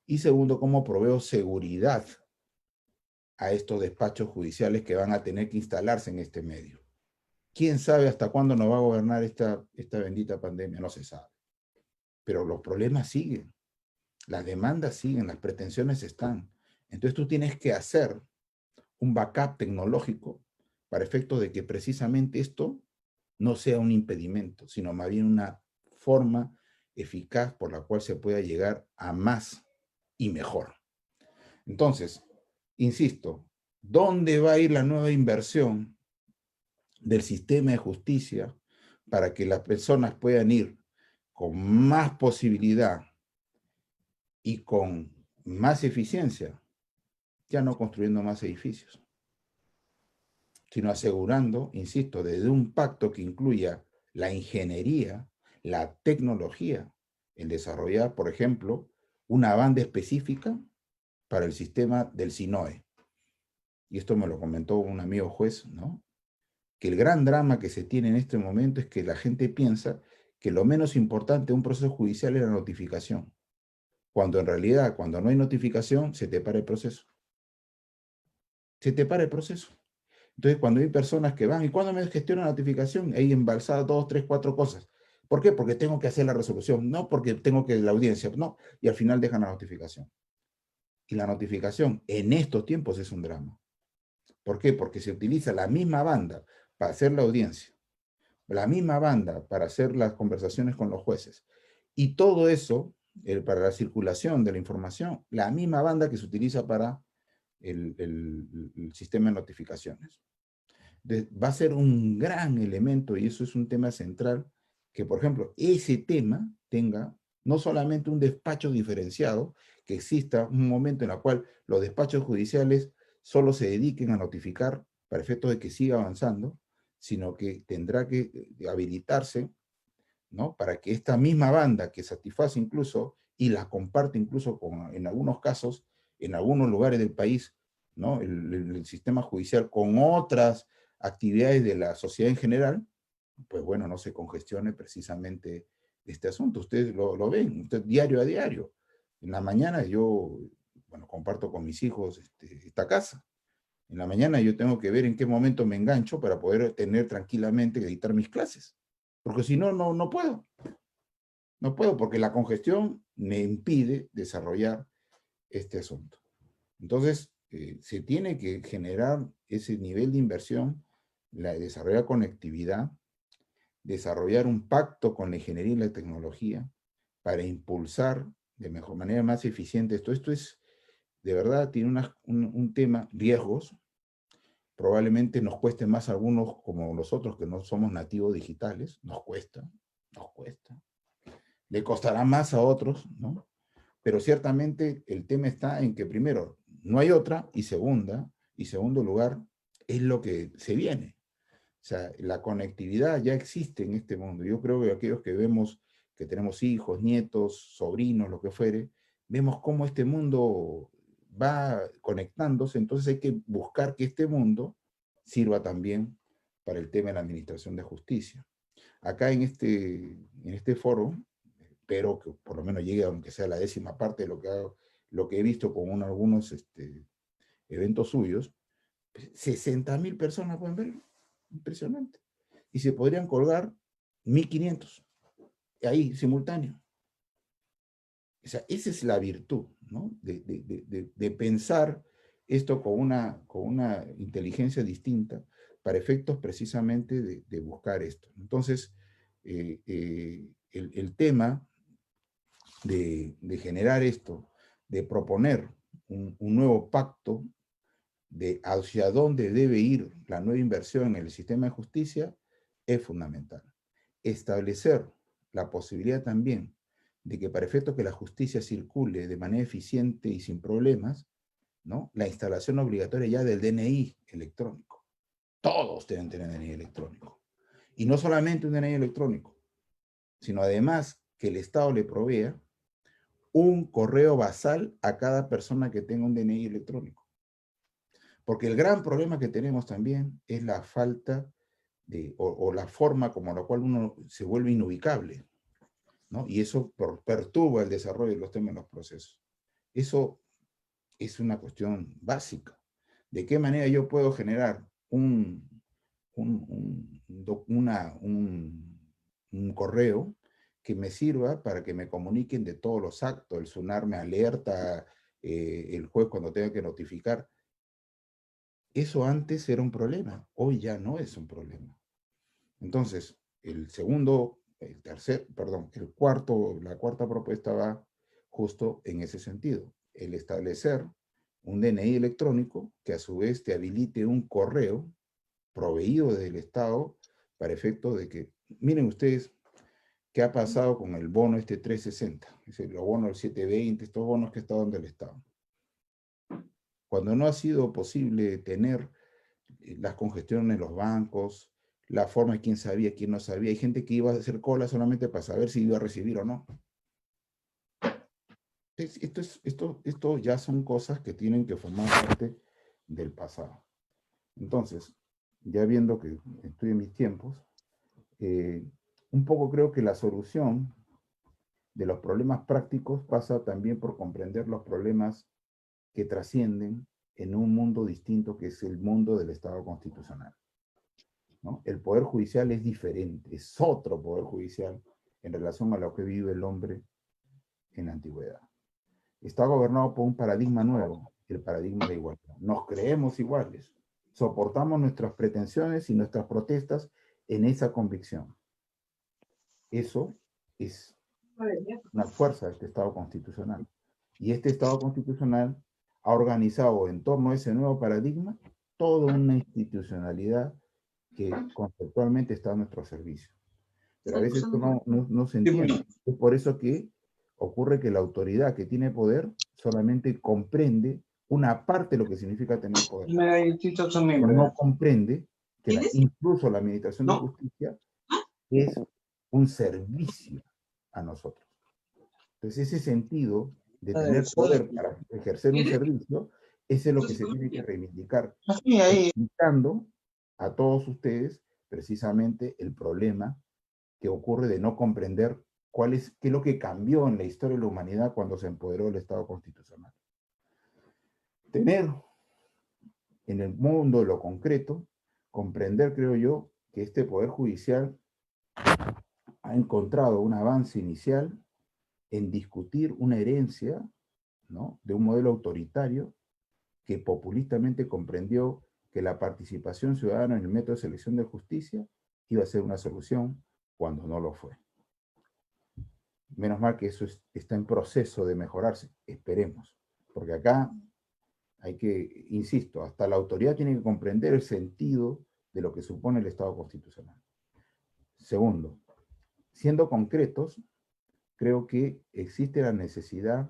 y segundo, ¿cómo proveo seguridad a estos despachos judiciales que van a tener que instalarse en este medio? ¿Quién sabe hasta cuándo nos va a gobernar esta bendita pandemia? No se sabe. Pero los problemas siguen, las demandas siguen, las pretensiones están. Entonces tú tienes que hacer un backup tecnológico para efecto de que precisamente esto no sea un impedimento, sino más bien una forma eficaz por la cual se pueda llegar a más y mejor. Entonces, insisto, ¿dónde va a ir la nueva inversión del sistema de justicia para que las personas puedan ir con más posibilidad y con más eficiencia? Ya no construyendo más edificios, sino asegurando, insisto, desde un pacto que incluya la ingeniería, la tecnología, el desarrollar, por ejemplo, una banda específica para el sistema del SINOE. Y esto me lo comentó un amigo juez, ¿no? Que el gran drama que se tiene en este momento es que la gente piensa que lo menos importante de un proceso judicial es la notificación, cuando en realidad, cuando no hay notificación, se te para el proceso. Se te para el proceso. Entonces, cuando hay personas que van, ¿y cuándo me gestiona la notificación? Hay embalsadas 2, 3, 4 cosas. ¿Por qué? Porque tengo que hacer la resolución, no porque tengo que la audiencia, no. Y al final dejan la notificación. Y la notificación en estos tiempos es un drama. ¿Por qué? Porque se utiliza la misma banda para hacer la audiencia, la misma banda para hacer las conversaciones con los jueces. Y todo eso, para la circulación de la información, la misma banda que se utiliza para el sistema de notificaciones. Va a ser un gran elemento, y eso es un tema central, que por ejemplo, ese tema tenga no solamente un despacho diferenciado, que exista un momento en el cual los despachos judiciales solo se dediquen a notificar para efectos de que siga avanzando, sino que tendrá que habilitarse, ¿no? Para que esta misma banda que satisface incluso y la comparte incluso en algunos casos, en algunos lugares del país, ¿no? El sistema judicial con otras actividades de la sociedad en general, pues bueno, no se congestione precisamente este asunto. Ustedes lo ven, usted diario a diario. En la mañana yo, bueno, comparto con mis hijos esta casa. En la mañana yo tengo que ver en qué momento me engancho para poder tener tranquilamente que dictar mis clases. Porque si no, no puedo. No puedo porque la congestión me impide desarrollar este asunto. Entonces, se tiene que generar ese nivel de inversión, desarrollar conectividad, desarrollar un pacto con la ingeniería y la tecnología para impulsar de mejor manera, más eficiente esto. Esto es, de verdad, tiene un tema, riesgos. Probablemente nos cueste más a algunos como nosotros que no somos nativos digitales. Nos cuesta. Le costará más a otros, ¿no? Pero ciertamente el tema está en que primero, no hay otra, y segundo lugar, es lo que se viene. O sea, la conectividad ya existe en este mundo. Yo creo que aquellos que vemos, que tenemos hijos, nietos, sobrinos, lo que fuere, vemos cómo este mundo va conectándose, entonces hay que buscar que este mundo sirva también para el tema de la administración de justicia. Acá en este foro, espero que por lo menos llegue, aunque sea la 10ª parte de lo que he visto con algunos eventos suyos, 60.000 personas pueden verlo. Impresionante. Y se podrían colgar 1.500 ahí, simultáneo. O sea, esa es la virtud, ¿no? De pensar esto con una inteligencia distinta para efectos precisamente de buscar esto. Entonces, el tema de generar esto, de proponer un nuevo pacto de hacia dónde debe ir la nueva inversión en el sistema de justicia es fundamental. Establecer la posibilidad también de que para efecto que la justicia circule de manera eficiente y sin problemas, ¿no? La instalación obligatoria ya del DNI electrónico. Todos deben tener DNI electrónico. Y no solamente un DNI electrónico, sino además que el Estado le provea un correo basal a cada persona que tenga un DNI electrónico. Porque el gran problema que tenemos también es la falta o la forma como la cual uno se vuelve inubicable, ¿no? Y eso perturba el desarrollo de los temas en los procesos. Eso es una cuestión básica. ¿De qué manera yo puedo generar un correo que me sirva para que me comuniquen de todos los actos? El SUNAR me alerta, el juez cuando tenga que notificar. Eso antes era un problema, hoy ya no es un problema. Entonces, la cuarta propuesta va justo en ese sentido, el establecer un DNI electrónico que a su vez te habilite un correo proveído del Estado para efecto de que, miren ustedes, ¿qué ha pasado con el bono 360? Es decir, los bonos del 720, estos bonos que está dando el Estado. Cuando no ha sido posible tener las congestiones en los bancos, la forma de quién sabía, quién no sabía, hay gente que iba a hacer cola solamente para saber si iba a recibir o no. Esto ya son cosas que tienen que formar parte del pasado. Entonces, ya viendo que estoy en mis tiempos, un poco creo que la solución de los problemas prácticos pasa también por comprender los problemas que trascienden en un mundo distinto que es el mundo del Estado constitucional, ¿no? El Poder Judicial es diferente, es otro Poder Judicial en relación a lo que vive el hombre en la antigüedad. Está gobernado por un paradigma nuevo, el paradigma de igualdad. Nos creemos iguales, soportamos nuestras pretensiones y nuestras protestas en esa convicción. Eso es una fuerza de este Estado constitucional. Y este Estado constitucional ha organizado en torno a ese nuevo paradigma toda una institucionalidad que conceptualmente está a nuestro servicio. Pero a veces esto no se entiende. Es por eso que ocurre que la autoridad que tiene poder solamente comprende una parte de lo que significa tener poder. Pero no comprende que incluso la administración de justicia es un servicio a nosotros. Entonces ese sentido de tener poder para ejercer un servicio, ese es lo que se tiene que reivindicar, explicando a todos ustedes precisamente el problema que ocurre de no comprender qué es lo que cambió en la historia de la humanidad cuando se empoderó el Estado constitucional. Tener en el mundo de lo concreto, comprender, creo yo, que este Poder Judicial ha encontrado un avance inicial en discutir una herencia, ¿no?, de un modelo autoritario que populistamente comprendió que la participación ciudadana en el método de selección de justicia iba a ser una solución cuando no lo fue. Menos mal que eso está en proceso de mejorarse, esperemos, porque acá hay que, insisto, hasta la autoridad tiene que comprender el sentido de lo que supone el Estado constitucional. Segundo, siendo concretos, creo que existe la necesidad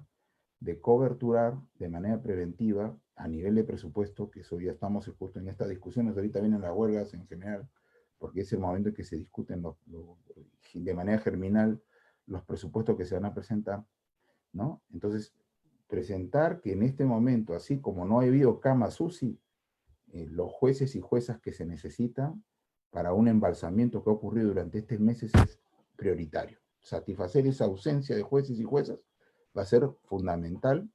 de coberturar de manera preventiva a nivel de presupuesto, que eso ya estamos justo en estas discusiones, ahorita vienen las huelgas en general, porque es el momento en que se discuten de manera germinal los presupuestos que se van a presentar, ¿no? Entonces, presentar que en este momento, así como no ha habido camas UCI, los jueces y juezas que se necesitan para un embalsamiento que ha ocurrido durante estos meses es prioritario. Satisfacer esa ausencia de jueces y juezas va a ser fundamental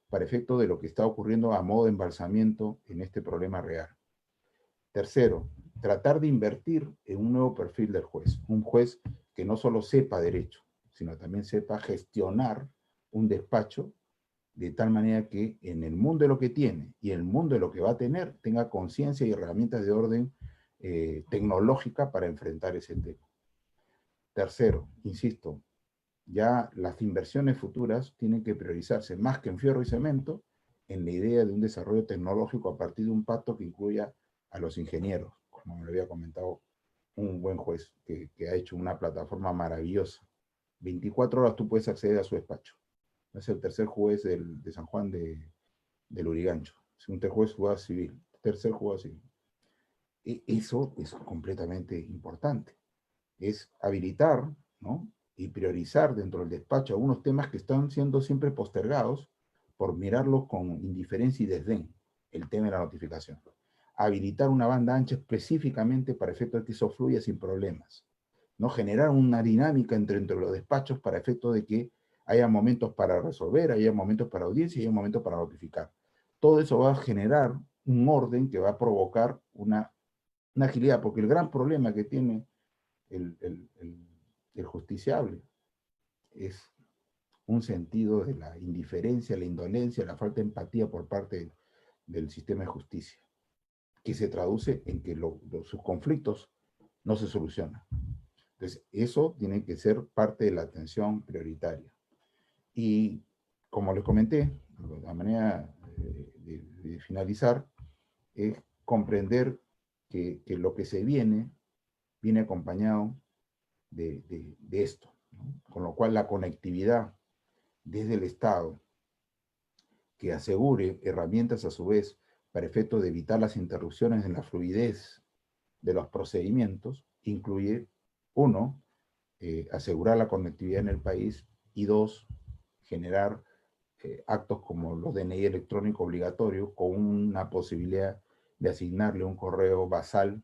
para efecto de lo que está ocurriendo a modo de embalsamiento en este problema real. Tercero, tratar de invertir en un nuevo perfil del juez. Un juez que no solo sepa derecho, sino también sepa gestionar un despacho de tal manera que en el mundo de lo que tiene y en el mundo de lo que va a tener, tenga conciencia y herramientas de orden tecnológica para enfrentar ese tema. Tercero, insisto, ya las inversiones futuras tienen que priorizarse más que en fierro y cemento en la idea de un desarrollo tecnológico a partir de un pacto que incluya a los ingenieros, como me lo había comentado un buen juez que ha hecho una plataforma maravillosa. 24 horas tú puedes acceder a su despacho. Es el tercer juez de San Juan del Urigancho. Es un juez juzgado civil, tercer juzgado civil. Eso es completamente importante. Es habilitar, ¿no?, y priorizar dentro del despacho algunos temas que están siendo siempre postergados por mirarlos con indiferencia y desdén. el tema de la notificación. Habilitar una banda ancha específicamente para efecto de que eso fluya sin problemas. ¿No? Generar una dinámica entre los despachos para efecto de que haya momentos para resolver, haya momentos para audiencia y haya momentos para notificar. Todo eso va a generar un orden que va a provocar una agilidad, porque el gran problema que tiene el justiciable es un sentido de la indiferencia, la indolencia, la falta de empatía por parte del sistema de justicia, que se traduce en que sus conflictos no se solucionan. Entonces, eso tiene que ser parte de la atención prioritaria. Y como les comenté, la manera de finalizar es comprender que lo que se viene acompañado de esto, ¿no? Con lo cual la conectividad desde el Estado, que asegure herramientas a su vez para efecto de evitar las interrupciones en la fluidez de los procedimientos, incluye, uno, asegurar la conectividad en el país, y dos, generar actos como los DNI electrónico obligatorio con una posibilidad de asignarle un correo basal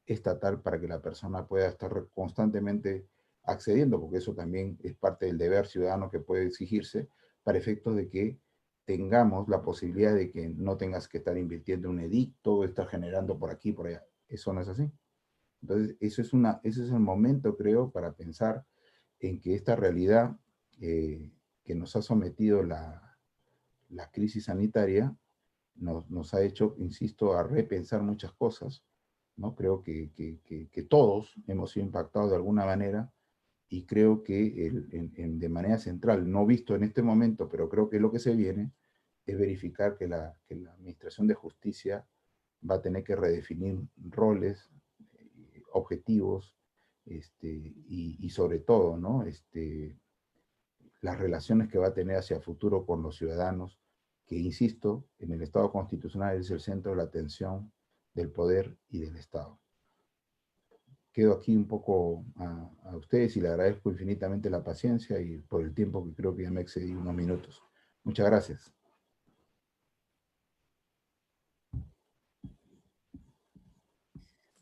estatal para que la persona pueda estar constantemente accediendo, porque eso también es parte del deber ciudadano que puede exigirse para efectos de que tengamos la posibilidad de que no tengas que estar invirtiendo en un edicto, estar generando por aquí, por allá. Eso no es así. Entonces, ese es el momento, creo, para pensar en que esta realidad que nos ha sometido la crisis sanitaria nos ha hecho, insisto, a repensar muchas cosas, ¿no? Creo que todos hemos sido impactados de alguna manera, y creo que de manera central, no visto en este momento, pero creo que lo que se viene es verificar que la Administración de Justicia va a tener que redefinir roles, objetivos, y sobre todo, ¿no? Las relaciones que va a tener hacia el futuro con los ciudadanos, que, insisto, en el Estado constitucional es el centro de la atención del poder y del Estado. Quedo aquí un poco a ustedes y le agradezco infinitamente la paciencia y por el tiempo, que creo que ya me excedí unos minutos. Muchas gracias.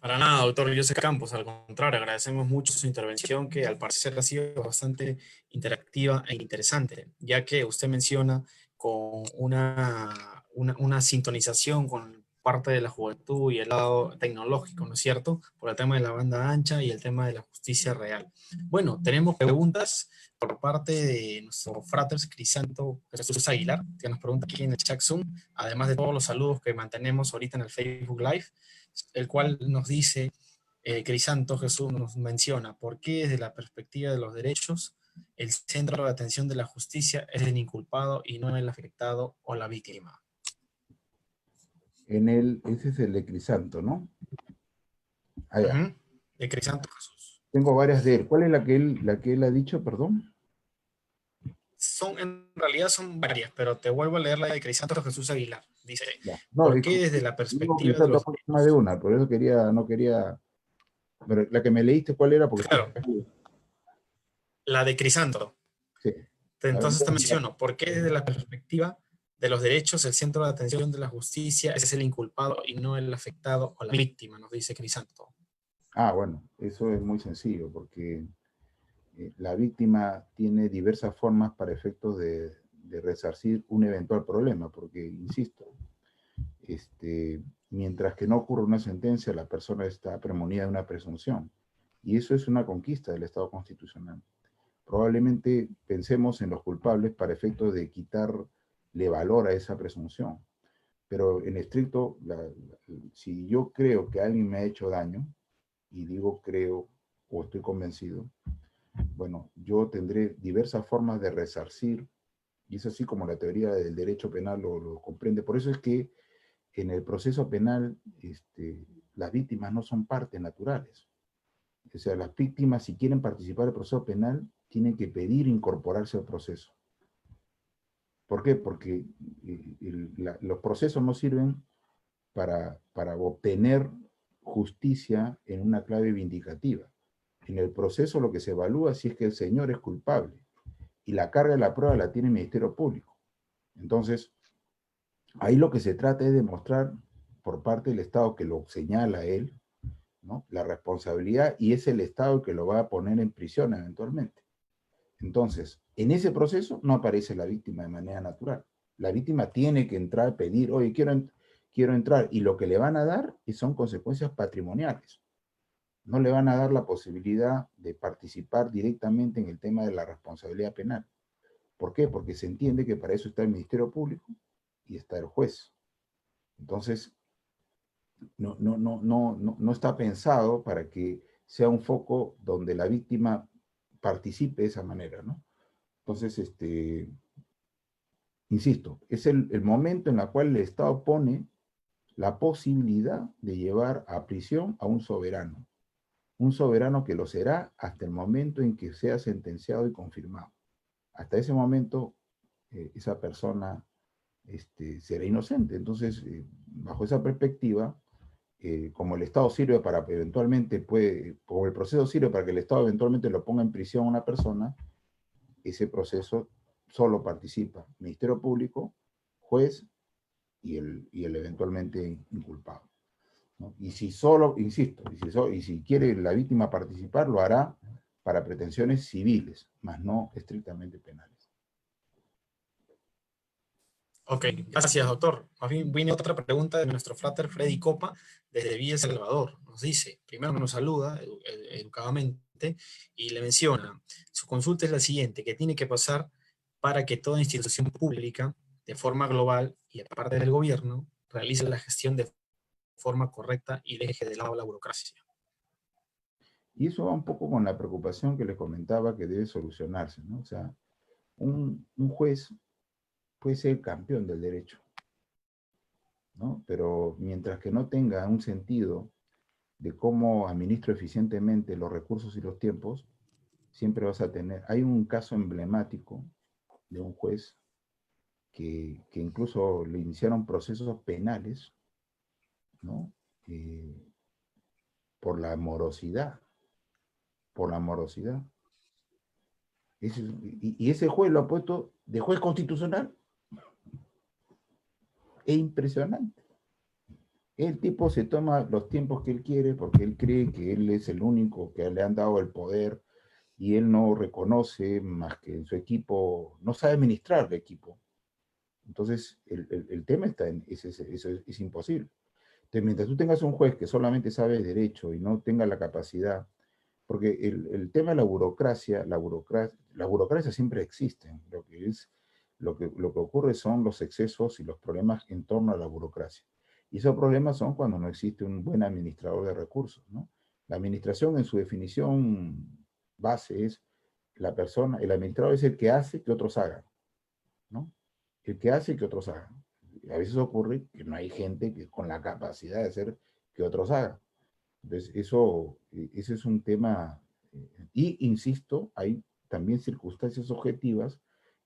Para nada, doctor Joseph Campos, al contrario, agradecemos mucho su intervención, que al parecer ha sido bastante interactiva e interesante, ya que usted menciona con una sintonización con parte de la juventud y el lado tecnológico, ¿no es cierto? Por el tema de la banda ancha y el tema de la justicia real. Bueno, tenemos preguntas por parte de nuestro frater Crisanto Jesús Aguilar, que nos pregunta aquí en el chat Zoom, además de todos los saludos que mantenemos ahorita en el Facebook Live, el cual nos dice, Crisanto Jesús nos menciona, ¿por qué desde la perspectiva de los derechos el centro de atención de la justicia es el inculpado y no el afectado o la víctima? Ese es el de Crisanto, ¿no? Allá. De Crisanto Jesús. Tengo varias de él. ¿Cuál es la que él ha dicho, perdón? En realidad son varias, pero te vuelvo a leer la de Crisanto Jesús Aguilar. Dice, No, ¿por qué desde la perspectiva de los... más de una, por eso no quería... Pero la que me leíste, ¿cuál era? Porque claro, la de Crisanto. Sí. Entonces te menciono, ¿por qué desde la perspectiva de los derechos el centro de atención de la justicia es el inculpado y no el afectado o la víctima? Nos dice Crisanto. Bueno, eso es muy sencillo, porque la víctima tiene diversas formas para efectos de resarcir un eventual problema, porque, insisto, mientras que no ocurra una sentencia, la persona está premunida de una presunción, y eso es una conquista del Estado constitucional. Probablemente pensemos en los culpables para efectos de quitarle valor a esa presunción, pero en estricto, si yo creo que alguien me ha hecho daño, y digo creo o estoy convencido, bueno, yo tendré diversas formas de resarcir, y es así como la teoría del derecho penal lo comprende. Por eso es que en el proceso penal las víctimas no son partes naturales. O sea, las víctimas, si quieren participar del proceso penal, tienen que pedir incorporarse al proceso. ¿Por qué? Porque los procesos no sirven para obtener justicia en una clave vindicativa. En el proceso lo que se evalúa si es que el señor es culpable, y la carga de la prueba la tiene el Ministerio Público. Entonces, Ahí lo que se trata es demostrar por parte del Estado que lo señala a él, ¿no?, la responsabilidad, y es el Estado el que lo va a poner en prisión eventualmente. Entonces, en ese proceso no aparece la víctima de manera natural. La víctima tiene que entrar a pedir, oye, quiero entrar, y lo que le van a dar son consecuencias patrimoniales. No le van a dar la posibilidad de participar directamente en el tema de la responsabilidad penal. ¿Por qué? Porque se entiende que para eso está el Ministerio Público y está el juez. Entonces, no está pensado para que sea un foco donde la víctima participe de esa manera, ¿no? Entonces, insisto, es el momento en el cual el Estado pone la posibilidad de llevar a prisión a un soberano que lo será hasta el momento en que sea sentenciado y confirmado. Hasta ese momento, esa persona será inocente. Entonces, bajo esa perspectiva, como el Estado sirve para eventualmente, como el proceso sirve para que el Estado eventualmente lo ponga en prisión a una persona, ese proceso solo participa Ministerio Público, juez y el eventualmente inculpado, ¿no? Y si solo, insisto, y si quiere la víctima participar, lo hará para pretensiones civiles, más no estrictamente penales. Ok, gracias, doctor. Más bien viene otra pregunta de nuestro frater Freddy Copa desde Villa El Salvador. Nos dice, primero nos saluda educadamente y le menciona, su consulta es la siguiente: ¿qué tiene que pasar para que toda institución pública, de forma global y aparte del gobierno, realice la gestión de forma correcta y deje de lado la burocracia? Y eso va un poco con la preocupación que les comentaba que debe solucionarse, ¿no? O sea, un juez puede ser campeón del derecho, ¿no? Pero mientras que no tenga un sentido de cómo administro eficientemente los recursos y los tiempos, siempre vas a tener... Hay un caso emblemático de un juez que incluso le iniciaron procesos penales, ¿no? Por la morosidad, por la morosidad. Y ese juez lo ha puesto de juez constitucional. Es impresionante. El tipo se toma los tiempos que él quiere porque él cree que él es el único que le han dado el poder, y él no reconoce más que en su equipo, no sabe administrar el equipo. Entonces, el tema está en, es imposible. Entonces, mientras tú tengas un juez que solamente sabe de derecho y no tenga la capacidad, porque el tema de la burocracia siempre existe. Lo que ocurre son los excesos y los problemas en torno a la burocracia. Y esos problemas son cuando no existe un buen administrador de recursos, ¿no? La administración, en su definición base, es la persona, el administrador es el que hace que otros hagan, ¿no? El que hace que otros hagan. A veces ocurre que no hay gente que con la capacidad de hacer que otros hagan. Entonces, ese es un tema, y insisto, hay también circunstancias objetivas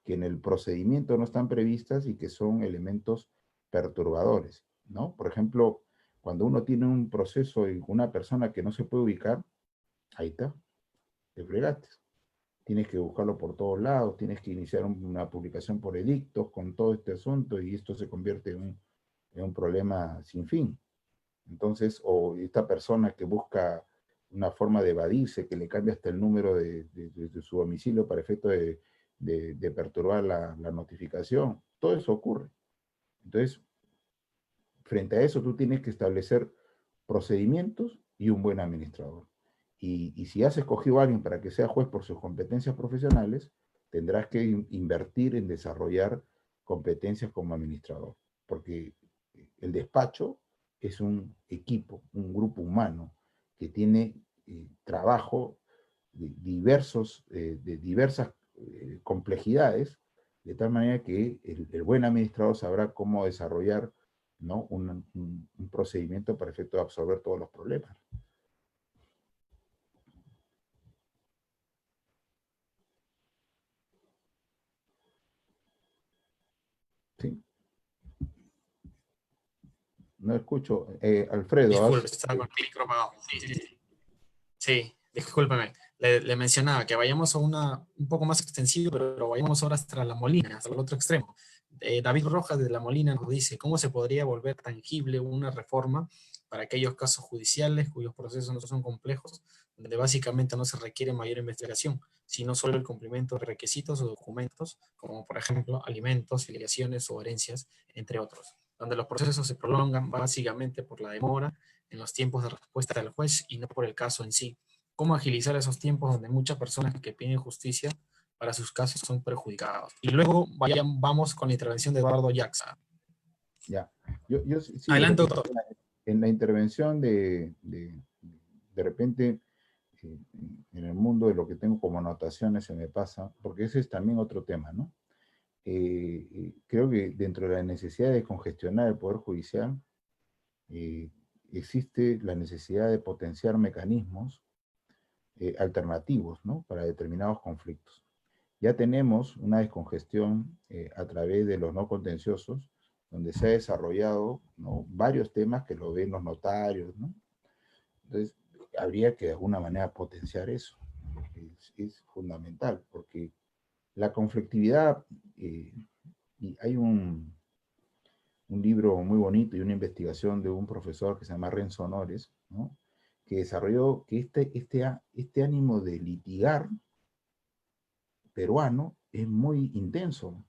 que en el procedimiento no están previstas y que son elementos perturbadores, ¿no? Por ejemplo, cuando uno tiene un proceso y una persona que no se puede ubicar, ahí está, te fregaste. Tienes que buscarlo por todos lados, tienes que iniciar una publicación por edictos con todo este asunto, y esto se convierte en un problema sin fin. Entonces, o esta persona que busca una forma de evadirse, que le cambia hasta el número de su domicilio para efecto de perturbar la notificación, todo eso ocurre. Entonces, frente a eso tú tienes que establecer procedimientos y un buen administrador. Y si has escogido a alguien para que sea juez por sus competencias profesionales, tendrás que invertir en desarrollar competencias como administrador, porque el despacho es un equipo, un grupo humano que tiene trabajo de diversas complejidades, de tal manera que el buen administrador sabrá cómo desarrollar, ¿no?, un procedimiento para efecto de absorber todos los problemas. ¿Sí? No escucho. Alfredo, Disculpe, estaba con el micro apagado. Sí, discúlpeme. Le mencionaba que vayamos a un poco más extensivo, pero vayamos ahora hasta la Molina, hasta el otro extremo. David Rojas de la Molina nos dice, ¿cómo se podría volver tangible una reforma para aquellos casos judiciales cuyos procesos no son complejos, donde básicamente no se requiere mayor investigación, sino solo el cumplimiento de requisitos o documentos, como por ejemplo alimentos, filiaciones o herencias, entre otros, donde los procesos se prolongan básicamente por la demora en los tiempos de respuesta del juez y no por el caso en sí? ¿Cómo agilizar esos tiempos donde muchas personas que piden justicia para sus casos son perjudicados? Y luego vamos con la intervención de Eduardo Yaxa. Ya. Yo sí, Adelante, repito, doctor. en la intervención de repente, en el mundo de lo que tengo como anotaciones se me pasa, porque ese es también otro tema, ¿no? Creo que dentro de la necesidad de congestionar el Poder Judicial, existe la necesidad de potenciar mecanismos alternativos, ¿no? Para determinados conflictos. Ya tenemos una descongestión a través de los no contenciosos, donde se ha desarrollado, ¿no?, varios temas que lo ven los notarios, ¿no? Entonces, habría que de alguna manera potenciar eso. Es fundamental, porque la conflictividad, y hay un libro muy bonito y una investigación de un profesor que se llama Renzo Honores, ¿no?, que desarrolló que este ánimo de litigar peruano es muy intenso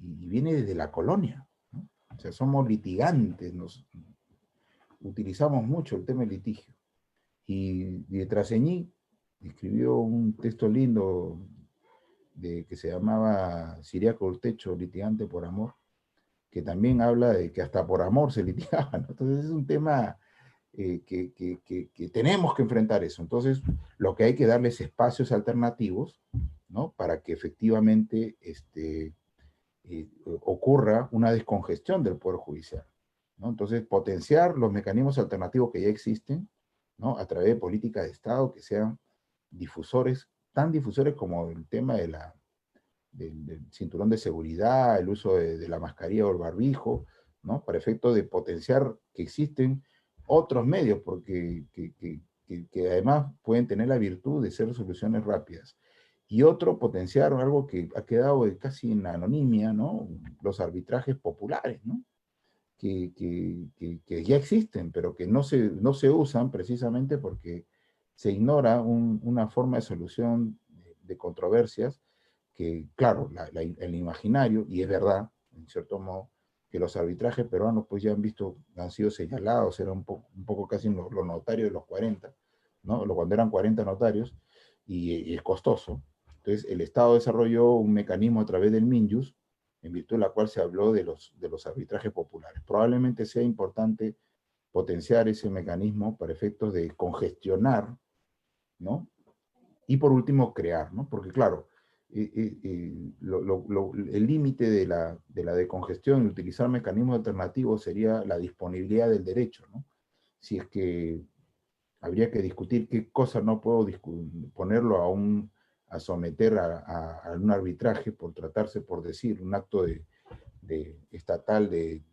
y viene desde la colonia, ¿no? O sea, somos litigantes, utilizamos mucho el tema del litigio. Y de Traseñí escribió un texto lindo que se llamaba Siriaco Urtecho, litigante por amor, que también habla de que hasta por amor se litigaba, ¿no? Entonces es un tema que tenemos que enfrentar eso. Entonces, lo que hay que darles espacios alternativos, ¿no?, para que efectivamente ocurra una descongestión del Poder Judicial, ¿no? Entonces, potenciar los mecanismos alternativos que ya existen, ¿no?, a través de políticas de Estado que sean difusores, tan difusores como el tema del cinturón de seguridad, el uso de la mascarilla o el barbijo, ¿no?, para efecto de potenciar que existen otros medios, porque que además pueden tener la virtud de ser soluciones rápidas. Y otro, potenciar algo que ha quedado casi en anonimia, ¿no?, los arbitrajes populares, ¿no?, que ya existen, pero que no se usan precisamente porque se ignora una forma de solución de controversias que, claro, el imaginario, y es verdad, en cierto modo, que los arbitrajes peruanos pues ya han sido señalados, era un poco casi los notarios de los 40, ¿no?, cuando eran 40 notarios, y es costoso. Entonces, el Estado desarrolló un mecanismo a través del MINJUS, en virtud de la cual se habló de los arbitrajes populares. Probablemente sea importante potenciar ese mecanismo para efectos de congestionar, ¿no?, y por último crear, ¿no?, porque claro, el límite de la decongestión y utilizar mecanismos alternativos sería la disponibilidad del derecho, ¿no? Si es que habría que discutir qué cosa no puedo ponerlo a someter a un arbitraje por tratarse, por decir, un acto estatal de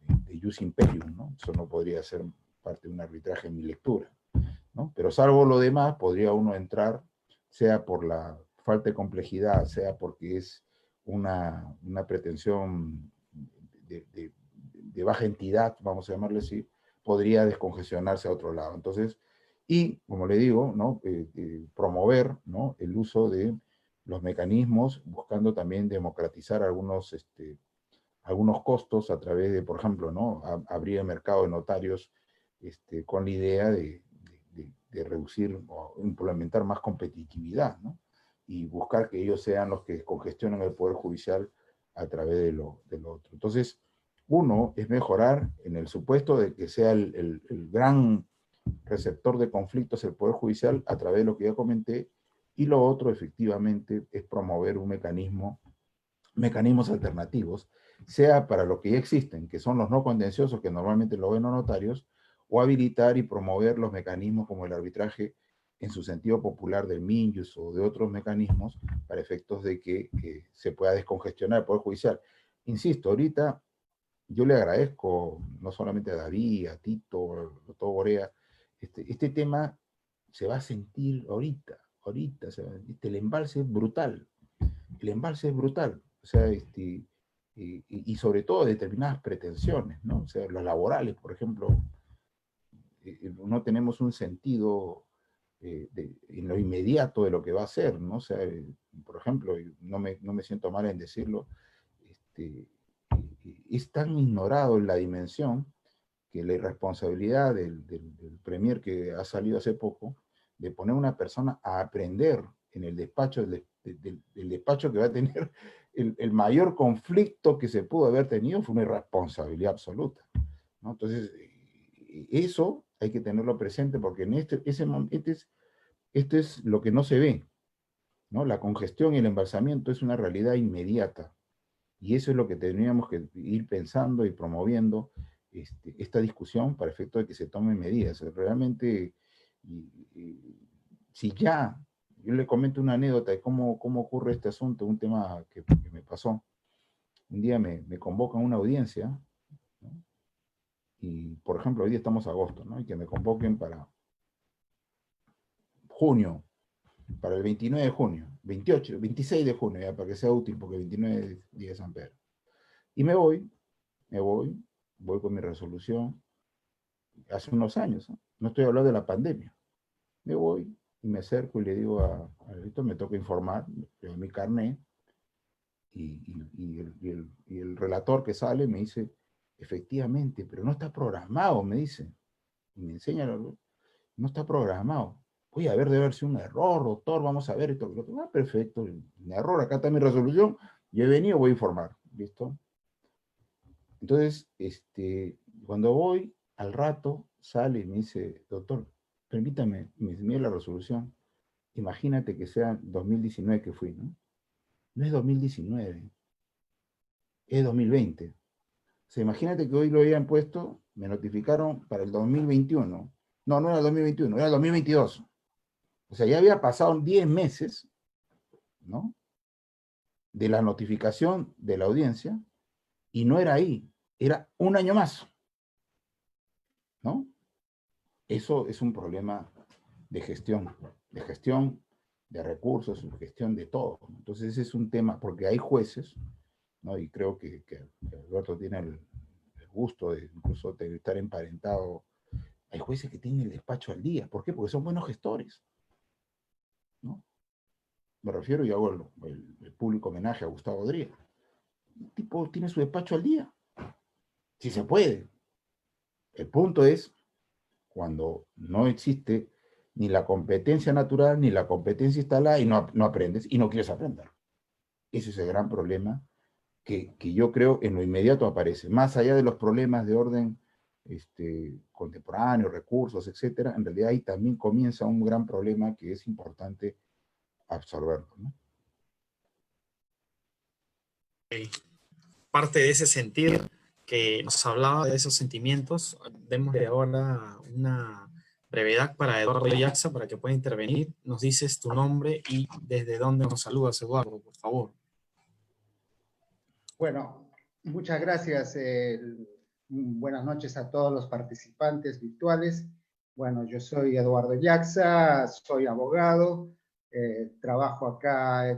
jus imperium, ¿no? Eso no podría ser parte de un arbitraje en mi lectura, ¿no? Pero salvo lo demás, podría uno entrar, sea por la falta de complejidad, sea porque es una pretensión de baja entidad, vamos a llamarle así, podría descongestionarse a otro lado. Entonces, y como le digo, ¿no?, promover, ¿no?, el uso de los mecanismos, buscando también democratizar algunos costos a través de, por ejemplo, ¿no?, abrir el mercado de notarios con la idea de reducir o implementar más competitividad, ¿no?, y buscar que ellos sean los que congestionen el Poder Judicial a través de lo otro. Entonces, uno es mejorar en el supuesto de que sea el gran receptor de conflictos el Poder Judicial a través de lo que ya comenté, y lo otro efectivamente es promover mecanismos alternativos, sea para lo que ya existen, que son los no contenciosos, que normalmente lo ven los notarios, o habilitar y promover los mecanismos como el arbitraje en su sentido popular del MINJUS o de otros mecanismos para efectos de que se pueda descongestionar el Poder Judicial. Insisto, ahorita yo le agradezco no solamente a David, a Tito, a todo Borea, este tema se va a sentir ahorita, el embalse es brutal, o sea, y sobre todo determinadas pretensiones, ¿no? O sea, los laborales, por ejemplo, no tenemos un sentido en lo inmediato de lo que va a ser, ¿no? O sea, por ejemplo, no me siento mal en decirlo, es tan ignorado en la dimensión que la irresponsabilidad del premier que ha salido hace poco, de poner a una persona a aprender en el despacho, del despacho que va a tener el mayor conflicto que se pudo haber tenido, fue una irresponsabilidad absoluta, ¿no? Entonces, eso hay que tenerlo presente porque en esto es lo que no se ve, ¿no? La congestión y el embalsamiento es una realidad inmediata. Y eso es lo que tendríamos que ir pensando y promoviendo esta discusión para efecto de que se tomen medidas. Realmente, si ya, yo le comento una anécdota de cómo ocurre este asunto, un tema que me pasó. Un día me convocan a una audiencia, ¿no? Y, por ejemplo, hoy día estamos a agosto, ¿no? Y que me convoquen para junio, para el 29 de junio, 28, 26 de junio, ya, para que sea útil, porque el 29 es día de San Pedro. Y me voy con mi resolución, hace unos años, no estoy hablando de la pandemia. Me voy y me acerco y le digo a esto, me toca informar, le mi carnet, y el relator que sale me dice, efectivamente, pero no está programado, me dice. Y me enseña, no está programado. Voy a ver, debe haber sido un error, doctor, vamos a ver esto. Perfecto, un error, acá está mi resolución, yo he venido, voy a informar, ¿listo? Entonces, cuando voy, al rato, sale y me dice, doctor, permítame, me mira la resolución, imagínate que sea 2019 que fui, ¿no? No es 2019, es 2020. O sea, imagínate que hoy lo habían puesto, me notificaron para el 2021. No era el 2021, era el 2022. O sea, ya había pasado 10 meses, ¿no? De la notificación de la audiencia, y no era ahí, era un año más, ¿no? Eso es un problema de gestión, de recursos, de gestión de todo. Entonces ese es un tema, porque hay jueces, ¿no? Y creo que Alberto tiene el gusto de incluso de estar emparentado. Hay jueces que tienen el despacho al día. ¿Por qué? Porque son buenos gestores, ¿no? Me refiero, y hago el público homenaje a Gustavo Odría. El tipo tiene su despacho al día. Si se puede. El punto es cuando no existe ni la competencia natural ni la competencia instalada y no aprendes y no quieres aprender. Ese es el gran problema que yo creo en lo inmediato aparece. Más allá de los problemas de orden contemporáneo, recursos, etcétera, en realidad ahí también comienza un gran problema que es importante absorberlo, ¿no? Parte de ese sentir que nos hablaba de esos sentimientos, démosle ahora una brevedad para Eduardo Yaxa para que pueda intervenir. Nos dices tu nombre y desde dónde nos saludas, Eduardo, por favor. Bueno, muchas gracias. Buenas noches a todos los participantes virtuales. Bueno, yo soy Eduardo Yaxa, soy abogado, trabajo acá,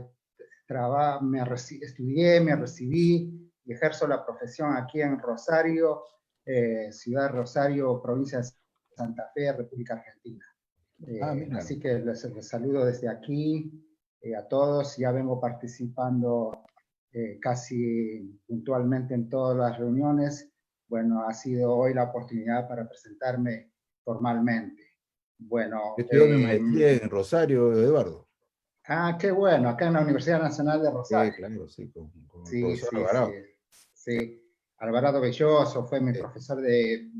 estudié, me recibí y ejerzo la profesión aquí en Rosario, ciudad de Rosario, provincia de Santa Fe, República Argentina. Así que les saludo desde aquí a todos. Ya vengo participando casi puntualmente en todas las reuniones. Bueno, ha sido hoy la oportunidad para presentarme formalmente. Bueno, Estudió mi maestría en Rosario, Eduardo. Ah, qué bueno, acá en la Universidad Nacional de Rosario. Sí, claro, sí, con Sí, el profesor sí, Alvarado. sí. Alvarado Belloso fue mi profesor de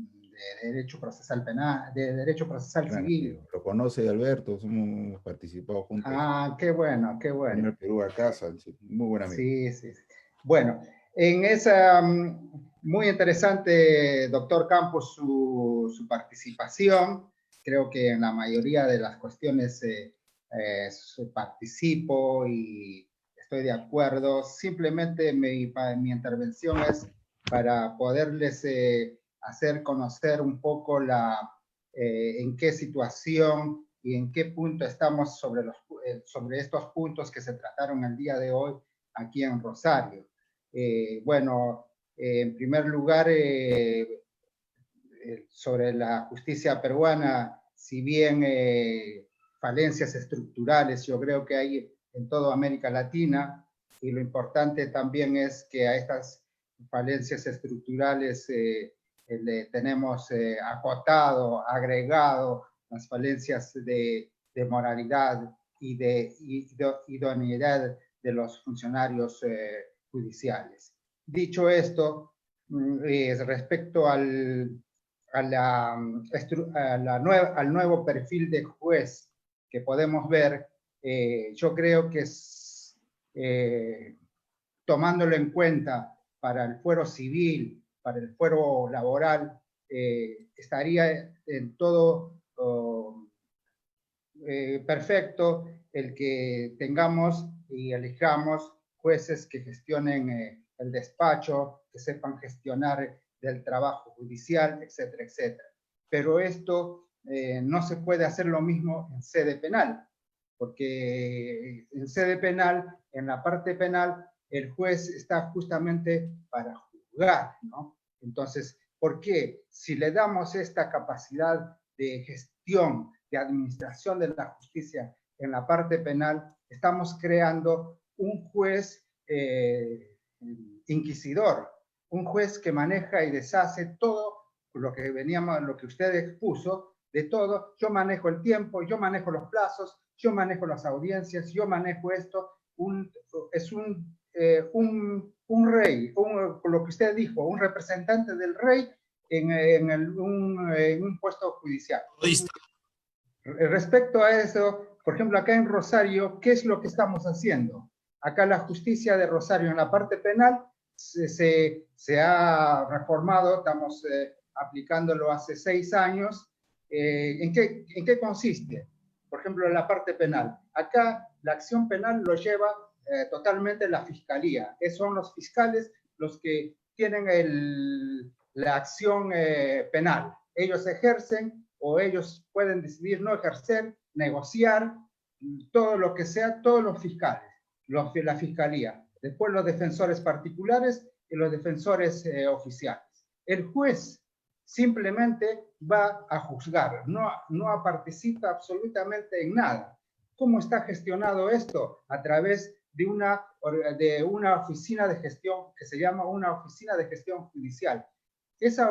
Derecho Procesal Penal, de Derecho Procesal Civil. Amigo. Lo conoce Alberto, hemos participado juntos. Ah, qué bueno, qué bueno. En el Perú a casa, muy buen amigo. Sí, sí. Bueno, en esa muy interesante, doctor Campos, su participación. Creo que en la mayoría de las cuestiones participo y estoy de acuerdo. Simplemente mi intervención es para poderles hacer conocer un poco en qué situación y en qué punto estamos sobre estos puntos que se trataron el día de hoy aquí en Rosario. Bueno, en primer lugar, sobre la justicia peruana, si bien falencias estructurales yo creo que hay en toda América Latina, y lo importante también es que a estas falencias estructurales le tenemos acotado, agregado las falencias de moralidad y de idoneidad de los funcionarios judiciales. Dicho esto, respecto al nuevo perfil de juez que podemos ver, yo creo que tomándolo en cuenta para el fuero civil, para el fuero laboral, estaría en todo perfecto el que tengamos y elijamos jueces que gestionen el despacho, que sepan gestionar del trabajo judicial, etcétera, etcétera. Pero esto no se puede hacer lo mismo en sede penal, porque en sede penal, en la parte penal, el juez está justamente para juzgar, ¿no? Entonces, ¿por qué? Si le damos esta capacidad de gestión, de administración de la justicia en la parte penal, estamos creando un juez inquisidor, un juez que maneja y deshace todo lo que usted expuso, de todo. Yo manejo el tiempo, yo manejo los plazos, yo manejo las audiencias, yo manejo esto. Es un rey, lo que usted dijo, un representante del rey en un puesto judicial. Respecto a eso, por ejemplo, acá en Rosario, ¿qué es lo que estamos haciendo? Acá la justicia de Rosario en la parte penal se ha reformado, estamos aplicándolo hace 6 años. ¿En qué consiste? Por ejemplo, en la parte penal. Acá la acción penal lo lleva totalmente la fiscalía. Son los fiscales los que tienen la acción penal. Ellos ejercen o ellos pueden decidir no ejercer, negociar, todo lo que sea, todos los fiscales, la fiscalía. Después los defensores particulares y los defensores oficiales. El juez simplemente va a juzgar, no participa absolutamente en nada. ¿Cómo está gestionado esto? A través de una oficina de gestión que se llama una oficina de gestión judicial. Esa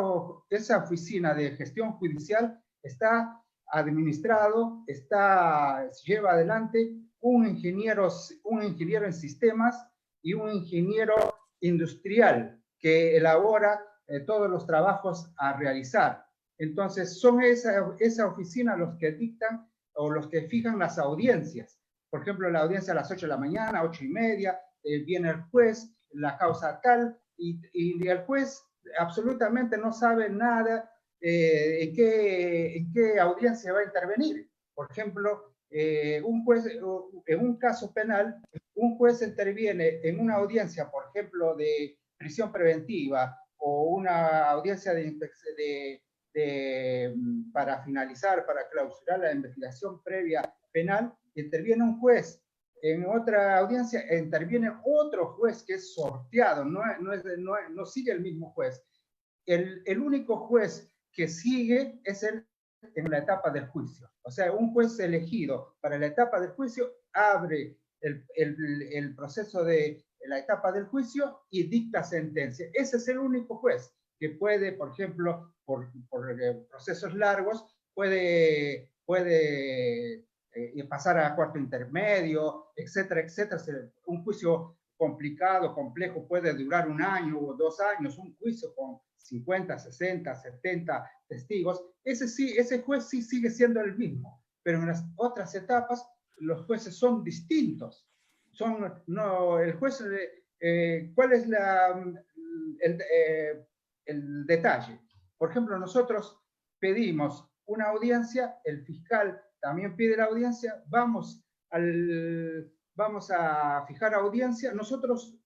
oficina de gestión judicial está administrado, lleva adelante un ingeniero en sistemas y un ingeniero industrial que elabora todos los trabajos a realizar. Entonces, son esa oficina los que dictan o los que fijan las audiencias. Por ejemplo, la audiencia a las 8 de la mañana, 8:30, viene el juez, la causa tal, y el juez absolutamente no sabe nada en qué audiencia va a intervenir. Por ejemplo, un juez, en un caso penal, un juez interviene en una audiencia, por ejemplo, de prisión preventiva o una audiencia para finalizar, para clausurar la investigación previa penal, interviene un juez. En otra audiencia interviene otro juez que es sorteado, no sigue el mismo juez. El único juez que sigue es en la etapa del juicio. O sea, un juez elegido para la etapa del juicio abre el proceso de la etapa del juicio y dicta sentencia. Ese es el único juez que puede, por ejemplo, por procesos largos, puede pasar a cuarto intermedio, etcétera, etcétera. Un juicio complicado, complejo, puede durar 1 año o 2 años, un juicio con 50, 60, 70 testigos. Ese juez sí sigue siendo el mismo, pero en las otras etapas los jueces son distintos. El juez, ¿cuál es el detalle? Por ejemplo, nosotros pedimos una audiencia, el fiscal también pide la audiencia, vamos a fijar audiencia. Nosotros,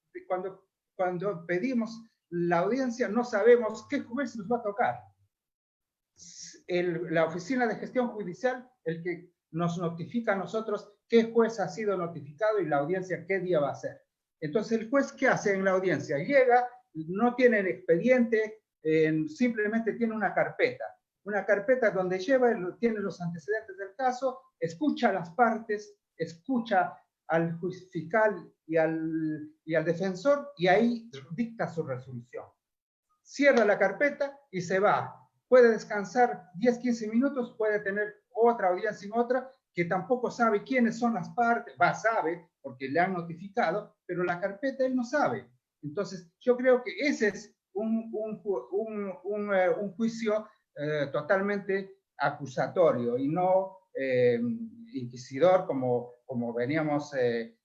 cuando pedimos la audiencia, no sabemos qué juez nos va a tocar. La oficina de gestión judicial, el que nos notifica a nosotros qué juez ha sido notificado y la audiencia qué día va a ser. Entonces, ¿el juez qué hace en la audiencia? Llega, no tiene el expediente, simplemente tiene una carpeta donde tiene los antecedentes del caso, escucha a las partes, escucha al fiscal y al defensor, y ahí dicta su resolución. Cierra la carpeta y se va. Puede descansar 10, 15 minutos, puede tener otra audiencia en otra, que tampoco sabe quiénes son las partes, sabe, porque le han notificado, pero la carpeta él no sabe. Entonces, yo creo que ese es un juicio totalmente acusatorio y no inquisidor como veníamos de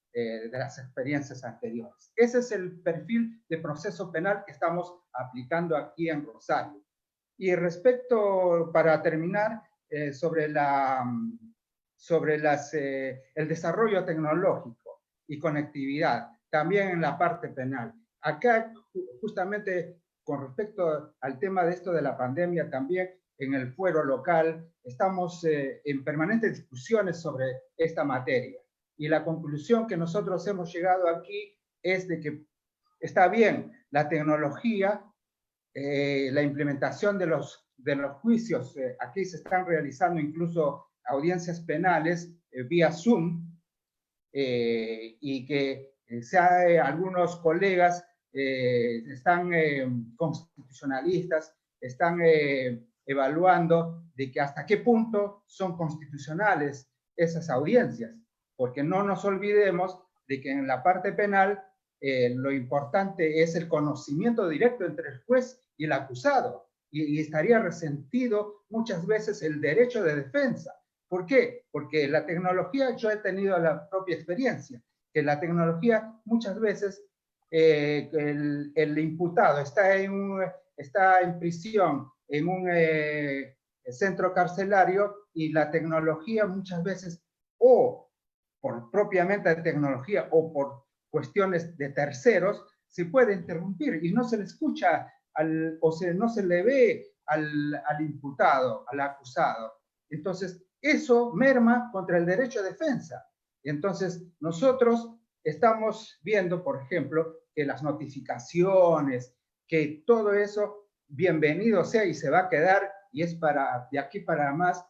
las experiencias anteriores. Ese es el perfil de proceso penal que estamos aplicando aquí en Rosario. Y respecto, para terminar, sobre el desarrollo tecnológico y conectividad, también en la parte penal. Acá, justamente con respecto al tema de esto de la pandemia, también en el fuero local estamos en permanentes discusiones sobre esta materia. Y la conclusión que nosotros hemos llegado aquí es de que está bien la tecnología, la implementación de los juicios, aquí se están realizando incluso audiencias penales vía Zoom, y que algunos colegas están constitucionalistas, están evaluando de que hasta qué punto son constitucionales esas audiencias, porque no nos olvidemos de que en la parte penal lo importante es el conocimiento directo entre el juez y el acusado, y estaría resentido muchas veces el derecho de defensa. ¿Por qué? Porque la tecnología, yo he tenido la propia experiencia, que la tecnología muchas veces el imputado está en prisión, en un centro carcelario, y la tecnología muchas veces, o por propiamente tecnología o por cuestiones de terceros, se puede interrumpir y no se le escucha no se le ve al imputado, al acusado. Entonces, eso merma contra el derecho de defensa. Entonces, nosotros estamos viendo, por ejemplo, que las notificaciones, que todo eso, bienvenido sea y se va a quedar, y es de aquí para más,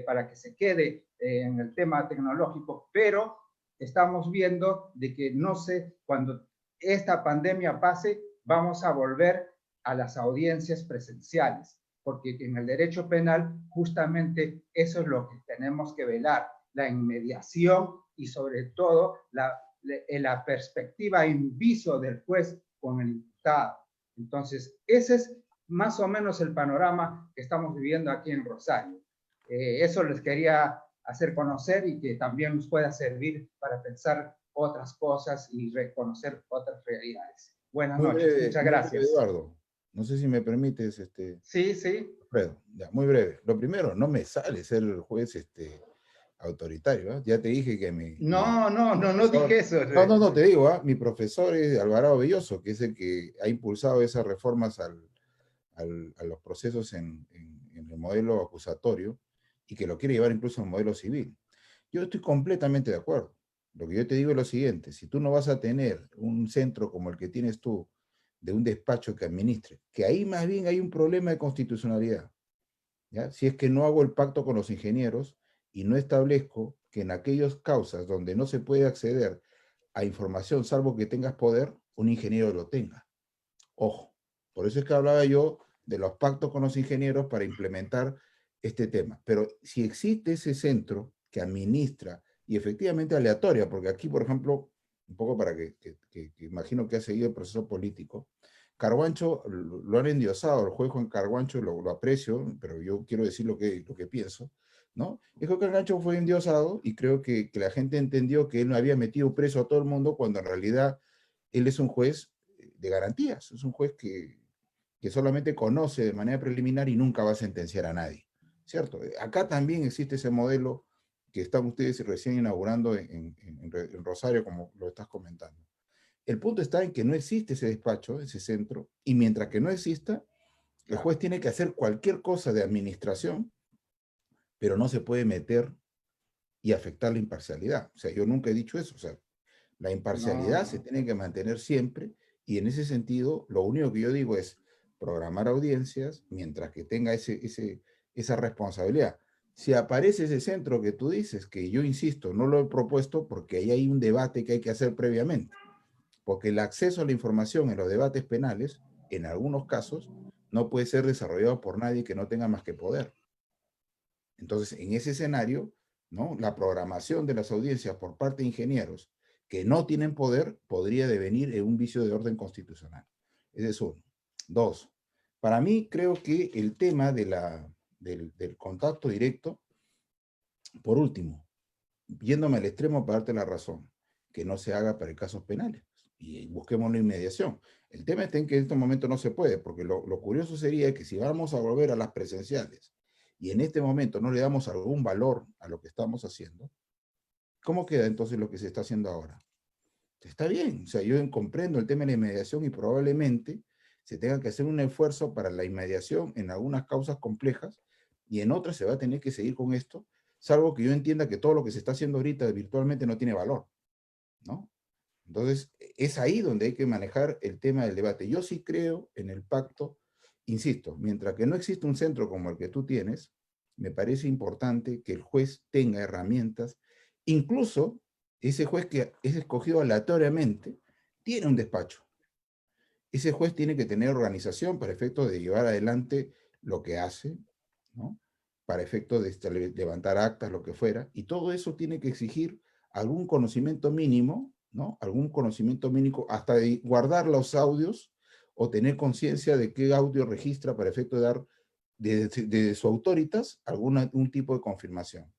para que se quede en el tema tecnológico, pero estamos viendo de que no sé, cuando esta pandemia pase, vamos a volver a las audiencias presenciales, porque en el derecho penal justamente eso es lo que tenemos que velar, la inmediación y sobre todo la perspectiva in viso del juez con el imputado. Entonces, ese es más o menos el panorama que estamos viviendo aquí en Rosario. Eso les quería hacer conocer y que también nos pueda servir para pensar otras cosas y reconocer otras realidades. Buenas noches, muchas gracias. Eduardo, no sé si me permites. Sí, sí. Alfredo, ya, muy breve. Lo primero, no me sale ser el juez autoritario, ¿eh? Ya te dije que No dije eso. No, te digo, mi profesor es Alvarado Belloso, que es el que ha impulsado esas reformas a los procesos en el modelo acusatorio, y que lo quiere llevar incluso al modelo civil. Yo estoy completamente de acuerdo. Lo que yo te digo es lo siguiente: si tú no vas a tener un centro como el que tienes tú, de un despacho que administre, que ahí más bien hay un problema de constitucionalidad, ¿ya? Si es que no hago el pacto con los ingenieros y no establezco que en aquellas causas donde no se puede acceder a información salvo que tengas poder, un ingeniero lo tenga. Ojo, por eso es que hablaba yo de los pactos con los ingenieros para implementar este tema. Pero si existe ese centro que administra, y efectivamente aleatoria, porque aquí, por ejemplo, un poco para que imagino que ha seguido el proceso político, Carguancho lo han endiosado, el juez Juan Carguancho, lo aprecio, pero yo quiero decir lo que pienso, ¿no? Y Juan Carguancho fue endiosado, y creo que la gente entendió que él no había metido preso a todo el mundo, cuando en realidad él es un juez de garantías, es un juez que solamente conoce de manera preliminar y nunca va a sentenciar a nadie, ¿cierto? Acá también existe ese modelo que están ustedes recién inaugurando en Rosario, como lo estás comentando. El punto está en que no existe ese despacho, ese centro, y mientras que no exista, el juez tiene que hacer cualquier cosa de administración, pero no se puede meter y afectar la imparcialidad. O sea, yo nunca he dicho eso. O sea, La imparcialidad se tiene que mantener siempre, y en ese sentido, lo único que yo digo es programar audiencias mientras que tenga esa responsabilidad. Si aparece ese centro que tú dices, que yo insisto, no lo he propuesto porque ahí hay un debate que hay que hacer previamente, porque el acceso a la información en los debates penales, en algunos casos, no puede ser desarrollado por nadie que no tenga más que poder. Entonces, en ese escenario, ¿no?, la programación de las audiencias por parte de ingenieros que no tienen poder podría devenir en un vicio de orden constitucional. Ese es uno. Dos, para mí creo que el tema del contacto directo, por último, yéndome al extremo para darte la razón, que no se haga para casos penales y busquemos la inmediación. El tema está en que en este momento no se puede, porque lo curioso sería que si vamos a volver a las presenciales y en este momento no le damos algún valor a lo que estamos haciendo, ¿cómo queda entonces lo que se está haciendo ahora? Está bien, o sea, yo comprendo el tema de la inmediación y probablemente se tenga que hacer un esfuerzo para la inmediación en algunas causas complejas y en otras se va a tener que seguir con esto, salvo que yo entienda que todo lo que se está haciendo ahorita virtualmente no tiene valor, ¿no? Entonces, es ahí donde hay que manejar el tema del debate. Yo sí creo en el pacto, insisto, mientras que no existe un centro como el que tú tienes, me parece importante que el juez tenga herramientas, incluso ese juez que es escogido aleatoriamente, tiene un despacho. Ese juez tiene que tener organización para efectos de llevar adelante lo que hace, ¿no?, para efectos de levantar actas, lo que fuera, y todo eso tiene que exigir algún conocimiento mínimo, ¿no?, algún conocimiento mínimo, hasta de guardar los audios o tener conciencia de qué audio registra para efecto de dar de su autoritas un tipo de confirmación.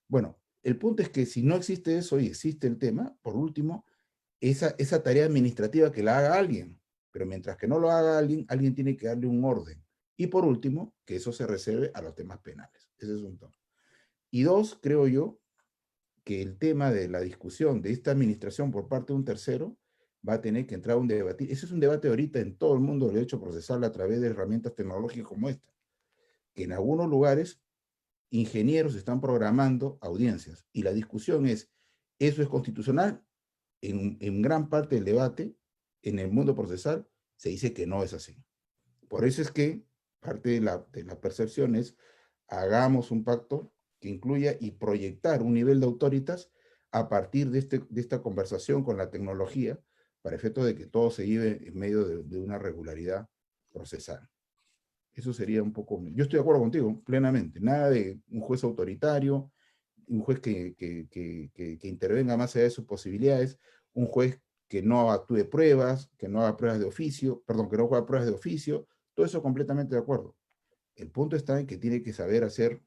Bueno, el punto es que si no existe eso y existe el tema, por último, esa tarea administrativa que la haga alguien, pero mientras que no lo haga alguien, alguien tiene que darle un orden. Y por último, que eso se reserve a los temas penales. Ese es un tema. Y dos, creo yo, que el tema de la discusión de esta administración por parte de un tercero va a tener que entrar a un debate. Ese es un debate ahorita en todo el mundo del derecho procesal a través de herramientas tecnológicas como esta, que en algunos lugares ingenieros están programando audiencias. Y la discusión es, ¿eso es constitucional? En gran parte del debate, en el mundo procesal, se dice que no es así. Por eso es que parte de la percepción es, hagamos un pacto que incluya y proyectar un nivel de autoritas a partir de esta conversación con la tecnología, para efecto de que todo se lleve en medio de una regularidad procesal. Eso sería un poco... Yo estoy de acuerdo contigo, plenamente. Nada de un juez autoritario, un juez que intervenga más allá de sus posibilidades, un juez que no actúe pruebas, que no haga pruebas de oficio, perdón, que no haga pruebas de oficio, todo eso completamente de acuerdo. El punto está en que tiene que saber hacer,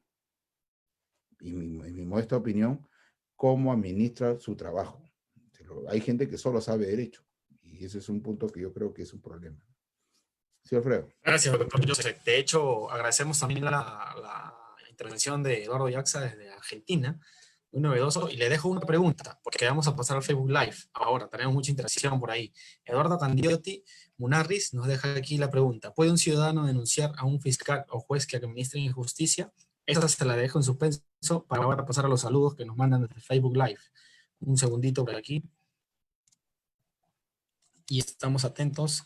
en mi modesta opinión, cómo administra su trabajo. Hay gente que solo sabe derecho, y ese es un punto que yo creo que es un problema. Sí, Alfredo. Gracias, doctor Joseph. De hecho, agradecemos también la intervención de Eduardo Yaxa desde Argentina, muy novedoso, y le dejo una pregunta, porque vamos a pasar al Facebook Live. Ahora, tenemos mucha interacción por ahí. Eduardo Candiotti Munarriz nos deja aquí la pregunta. ¿Puede un ciudadano denunciar a un fiscal o juez que administre injusticia? Esa se la dejo en suspenso para ahora pasar a los saludos que nos mandan desde Facebook Live. Un segundito por aquí. Y estamos atentos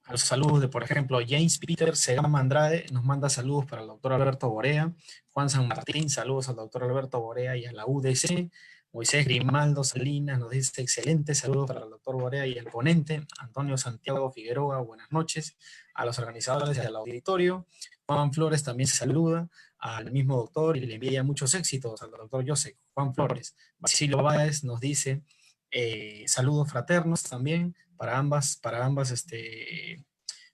a los saludos de, por ejemplo, James Peter Segama Andrade nos manda saludos para el doctor Alberto Borea. Juan San Martín, saludos al doctor Alberto Borea y a la UDC. Moisés Grimaldo Salinas nos dice excelente saludos para el doctor Borea y el ponente. Antonio Santiago Figueroa, buenas noches. A los organizadores y al auditorio. Juan Flores también se saluda al mismo doctor y le envía muchos éxitos al doctor Joseph. Juan Flores. Basilio Báez nos dice saludos fraternos también para ambas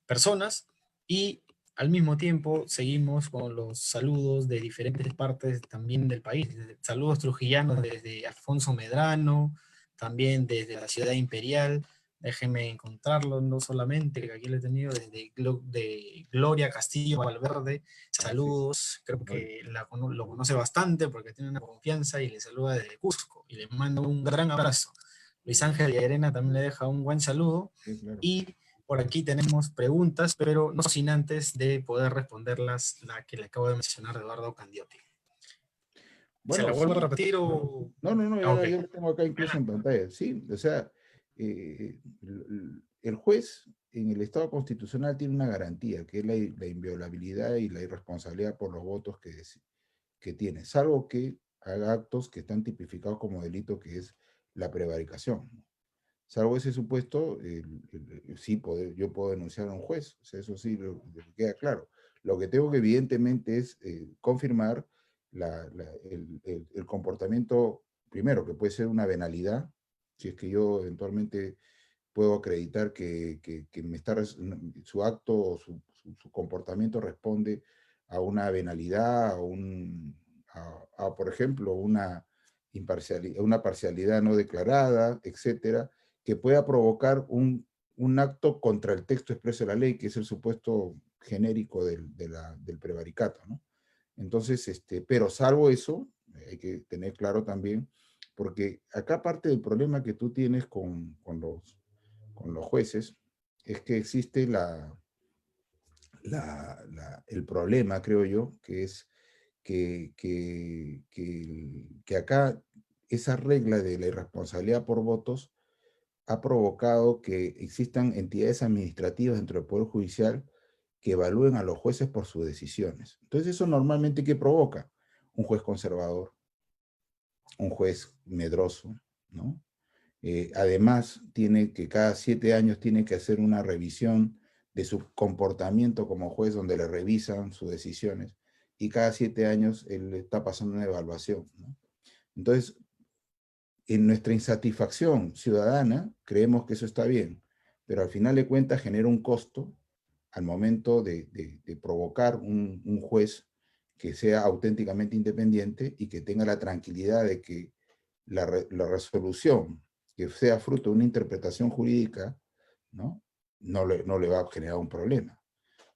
personas, y al mismo tiempo seguimos con los saludos de diferentes partes también del país. Saludos trujillanos desde Alfonso Medrano, también desde la Ciudad Imperial. Déjenme encontrarlo, no solamente, que aquí lo he tenido desde de Gloria Castillo Valverde. Saludos, creo que lo conoce bastante porque tiene una confianza y le saluda desde Cusco. Y le mando un gran abrazo. Luis Ángel Arena también le deja un buen saludo. Sí, claro. Y por aquí tenemos preguntas, pero no sin antes de poder responderlas la que le acabo de mencionar, Eduardo Candiotti. ¿Se la Bueno, vuelvo a sí. repetir o...? No, Ah, ok. yo lo tengo acá incluso en pantalla. Sí, o sea, el juez en el Estado constitucional tiene una garantía, que es la inviolabilidad y la irresponsabilidad por los votos que tiene, salvo que haga actos que están tipificados como delito, que es la prevaricación. Salvo ese supuesto, sí, yo puedo denunciar a un juez, o sea, eso sí queda claro. Lo que tengo que evidentemente es confirmar el comportamiento, primero, que puede ser una venalidad, si es que yo eventualmente puedo acreditar que su acto o su comportamiento responde a una venalidad, por ejemplo, una parcialidad no declarada, etcétera, que pueda provocar un acto contra el texto expreso de la ley, que es el supuesto genérico del prevaricato, ¿no? Entonces, pero salvo eso, hay que tener claro también, porque acá parte del problema que tú tienes con los jueces es que existe el problema, creo yo, que es que acá esa regla de la irresponsabilidad por votos ha provocado que existan entidades administrativas dentro del Poder Judicial que evalúen a los jueces por sus decisiones. Entonces, eso normalmente, ¿qué provoca? Un juez conservador, un juez medroso, ¿no? Además, tiene que cada 7 años tiene que hacer una revisión de su comportamiento como juez, donde le revisan sus decisiones, y cada 7 años él está pasando una evaluación, ¿no? Entonces, en nuestra insatisfacción ciudadana, creemos que eso está bien, pero al final de cuentas genera un costo al momento de provocar un juez que sea auténticamente independiente y que tenga la tranquilidad de que la resolución que sea fruto de una interpretación jurídica, ¿no? No le va a generar un problema,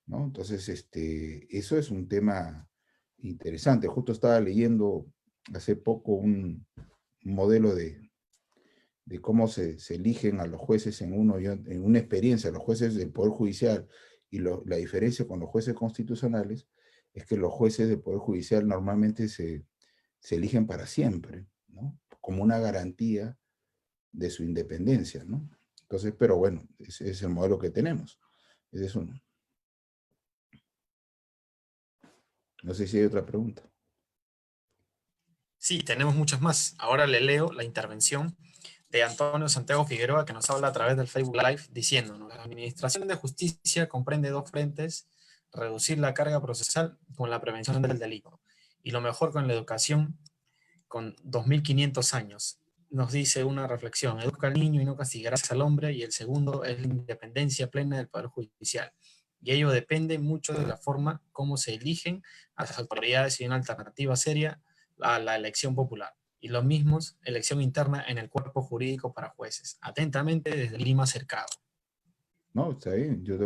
¿no? Entonces, eso es un tema interesante. Justo estaba leyendo hace poco un modelo de cómo se eligen a los jueces en una experiencia, los jueces del Poder Judicial, y la diferencia con los jueces constitucionales es que los jueces del Poder Judicial normalmente se eligen para siempre, ¿no? Como una garantía de su independencia, ¿no? Entonces, pero bueno, ese es el modelo que tenemos. Ese es uno. No sé si hay otra pregunta. Sí, tenemos muchas más. Ahora le leo la intervención de Antonio Santiago Figueroa, que nos habla a través del Facebook Live, diciéndonos: la administración de justicia comprende 2 frentes: reducir la carga procesal con la prevención del delito, y lo mejor con la educación, con 2500 años. Nos dice una reflexión: educa al niño y no castigarás al hombre. Y el segundo es la independencia plena del Poder Judicial. Y ello depende mucho de la forma como se eligen a las autoridades y una alternativa seria a la elección popular. Y lo mismo, elección interna en el cuerpo jurídico para jueces. Atentamente, desde Lima Cercado. No, está bien. Yo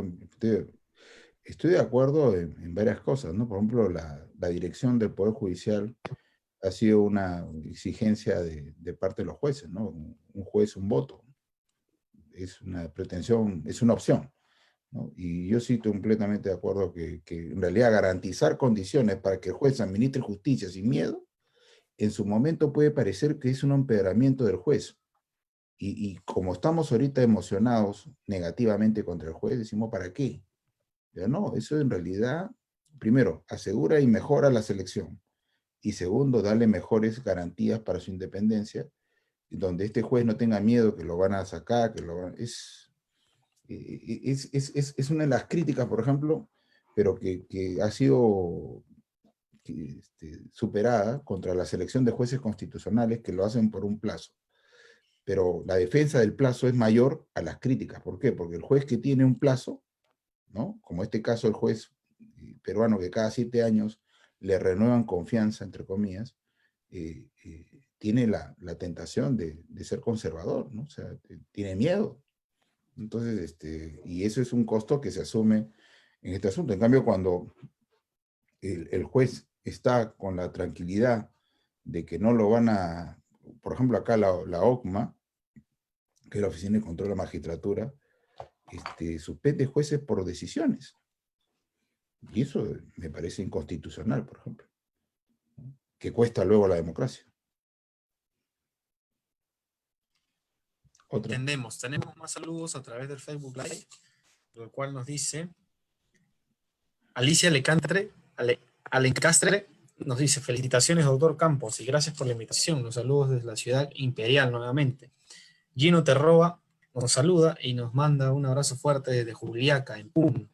estoy de acuerdo en varias cosas, ¿no? Por ejemplo, la dirección del Poder Judicial ha sido una exigencia de parte de los jueces, ¿no? Un juez, un voto. Es una pretensión, es una opción, ¿no? Y yo sí estoy completamente de acuerdo que en realidad garantizar condiciones para que el juez administre justicia sin miedo, en su momento puede parecer que es un empeoramiento del juez. Y como estamos ahorita emocionados negativamente contra el juez, decimos, ¿para qué? Ya no, eso en realidad, primero, asegura y mejora la selección. Y segundo, darle mejores garantías para su independencia, donde este juez no tenga miedo que lo van a sacar, es una de las críticas, por ejemplo, pero que ha sido superada contra la selección de jueces constitucionales que lo hacen por un plazo. Pero la defensa del plazo es mayor a las críticas. ¿Por qué? Porque el juez que tiene un plazo, ¿no? Como este caso el juez peruano que cada 7 años le renuevan confianza, entre comillas, tiene la tentación de ser conservador, ¿no? O sea, tiene miedo. Entonces, y eso es un costo que se asume en este asunto. En cambio, cuando el juez está con la tranquilidad de que no lo van a, por ejemplo, acá la OCMA, que es la Oficina de Control de la Magistratura, suspende jueces por decisiones. Y eso me parece inconstitucional, por ejemplo. que cuesta luego la democracia. Otra. Entendemos. Tenemos más saludos a través del Facebook Live, lo cual nos dice Alicia Alencastre, nos dice: felicitaciones, doctor Campos, y gracias por la invitación. Los saludos desde la ciudad imperial nuevamente. Gino Terroba nos saluda y nos manda un abrazo fuerte desde Juliaca, en Puno.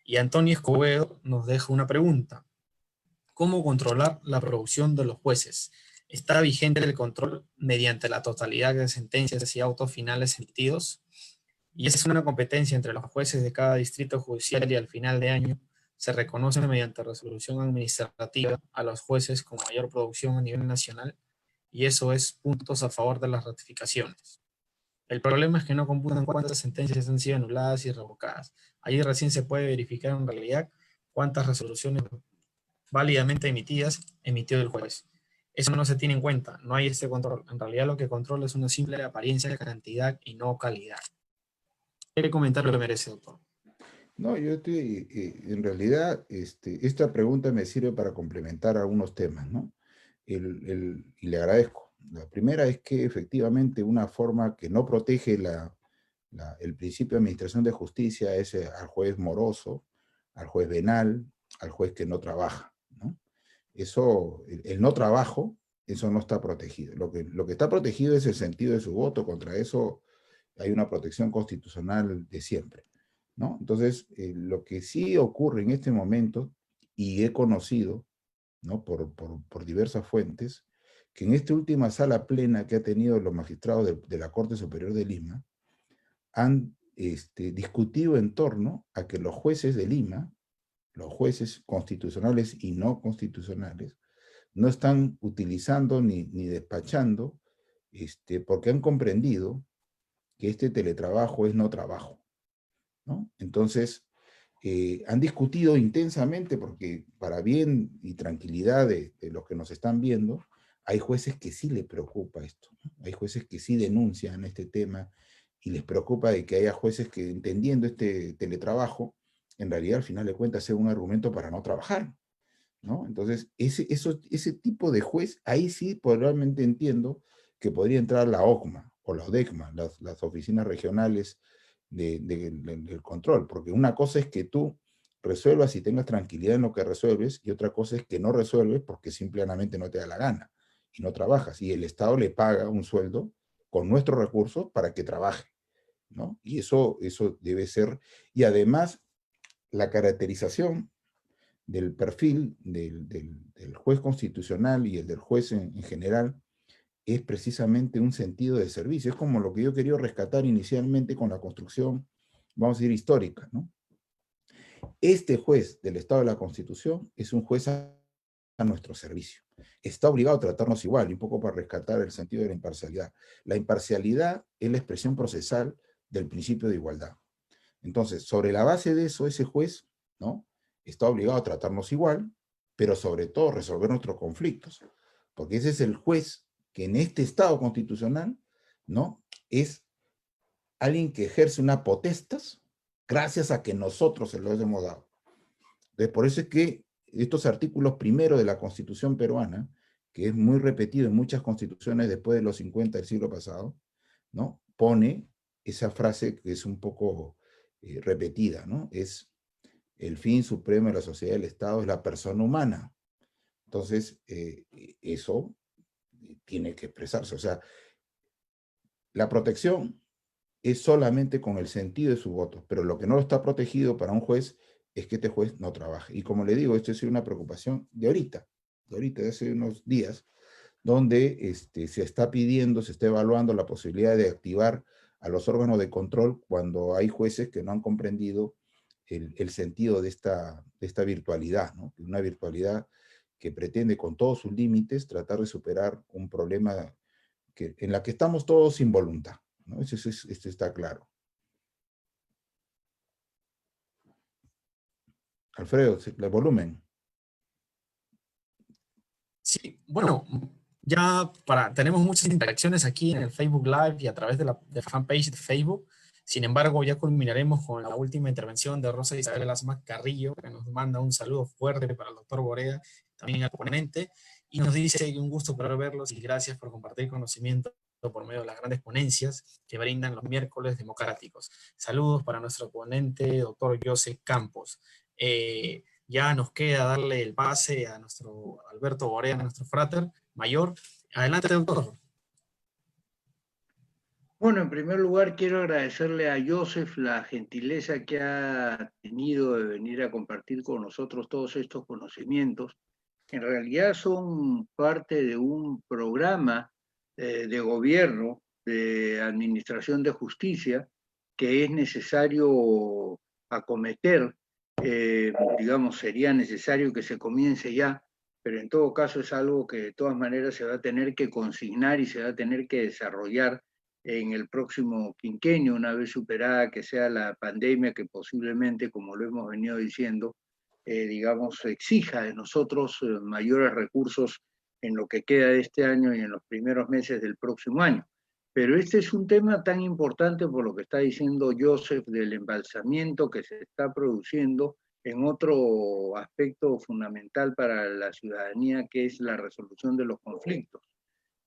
Y Antonio Escobedo nos deja una pregunta: ¿cómo controlar la producción de los jueces? ¿Está vigente el control mediante la totalidad de sentencias y autos finales emitidos? Y esa es una competencia entre los jueces de cada distrito judicial, y al final de año se reconoce mediante resolución administrativa a los jueces con mayor producción a nivel nacional, y eso es puntos a favor de las ratificaciones. El problema es que no computan cuántas sentencias han sido anuladas y revocadas. Allí recién se puede verificar en realidad cuántas resoluciones válidamente emitió el juez. Eso no se tiene en cuenta, no hay este control. En realidad lo que controla es una simple apariencia de cantidad y no calidad. ¿Qué comentario le merece, doctor? No, yo estoy, en realidad, esta pregunta me sirve para complementar algunos temas, ¿no? Y le agradezco. La primera es que efectivamente una forma que no protege el principio de administración de justicia es al juez moroso, al juez venal, al juez que no trabaja, ¿no? Eso, el no trabajo, eso no está protegido. Lo que está protegido es el sentido de su voto. Contra eso hay una protección constitucional de siempre, ¿no? Entonces, lo que sí ocurre en este momento, y he conocido, ¿no? por diversas fuentes, que en esta última sala plena que ha tenido los magistrados de la Corte Superior de Lima, han discutido en torno a que los jueces de Lima, los jueces constitucionales y no constitucionales, no están utilizando ni despachando, porque han comprendido que este teletrabajo es no trabajo, ¿no? Entonces, han discutido intensamente, porque para bien y tranquilidad de los que nos están viendo, hay jueces que sí les preocupa esto, ¿no? Hay jueces que sí denuncian este tema y les preocupa de que haya jueces que, entendiendo este teletrabajo, en realidad al final de cuentas sea un argumento para no trabajar, ¿no? Entonces, ese tipo de juez, ahí sí probablemente entiendo que podría entrar la OCMA o la ODECMA, las oficinas regionales del control, porque una cosa es que tú resuelvas y tengas tranquilidad en lo que resuelves, y otra cosa es que no resuelves porque simplemente no te da la gana y no trabajas, y el Estado le paga un sueldo con nuestros recursos para que trabaje, ¿no? Y eso debe ser, y además la caracterización del perfil del juez constitucional y el del juez en general es precisamente un sentido de servicio. Es como lo que yo quería rescatar inicialmente con la construcción, vamos a decir, histórica, ¿no? Este juez del Estado de la Constitución es un juez a nuestro servicio. Está obligado a tratarnos igual, y un poco para rescatar el sentido de la imparcialidad. La imparcialidad es la expresión procesal del principio de igualdad. Entonces, sobre la base de eso, ese juez, ¿no?, está obligado a tratarnos igual, pero sobre todo resolver nuestros conflictos, porque ese es el juez que en este Estado constitucional, ¿no?, es alguien que ejerce una potestas gracias a que nosotros se lo hemos dado. Entonces, por eso es que estos artículos primeros de la Constitución peruana, que es muy repetido en muchas constituciones después de los 50 del siglo pasado, ¿no?, pone esa frase que es un poco repetida, ¿no? Es el fin supremo de la sociedad y del Estado es la persona humana. Entonces, eso tiene que expresarse. O sea, la protección es solamente con el sentido de su voto, pero lo que no está protegido para un juez es que este juez no trabaje. Y como le digo, esto es una preocupación de ahorita, de hace unos días, donde se está pidiendo, se está evaluando la posibilidad de activar a los órganos de control cuando hay jueces que no han comprendido el sentido de esta virtualidad, ¿no? Una virtualidad que pretende con todos sus límites tratar de superar un problema en la que estamos todos sin voluntad, ¿no? Esto está claro. Alfredo, el volumen. Sí, bueno, ya tenemos muchas interacciones aquí en el Facebook Live y a través de la fanpage de Facebook. Sin embargo, ya culminaremos con la última intervención de Rosa Isabel Lasma Carrillo, que nos manda un saludo fuerte para el doctor Borea, también al ponente. y nos dice que un gusto poder verlos y gracias por compartir conocimiento por medio de las grandes ponencias que brindan los miércoles democráticos. Saludos para nuestro ponente, doctor Joseph Campos. Ya nos queda darle el pase a nuestro Alberto Borea, a nuestro frater mayor. Adelante, doctor. Bueno, en primer lugar quiero agradecerle a Joseph la gentileza que ha tenido de venir a compartir con nosotros todos estos conocimientos. En realidad son parte de un programa de gobierno, de administración de justicia, que es necesario acometer, digamos, sería necesario que se comience ya, pero en todo caso es algo que de todas maneras se va a tener que consignar y se va a tener que desarrollar en el próximo quinquenio, una vez superada que sea la pandemia, que posiblemente, como lo hemos venido diciendo, digamos, exija de nosotros mayores recursos en lo que queda de este año y en los primeros meses del próximo año. Pero este es un tema tan importante por lo que está diciendo Joseph del embalsamiento que se está produciendo en otro aspecto fundamental para la ciudadanía, que es la resolución de los conflictos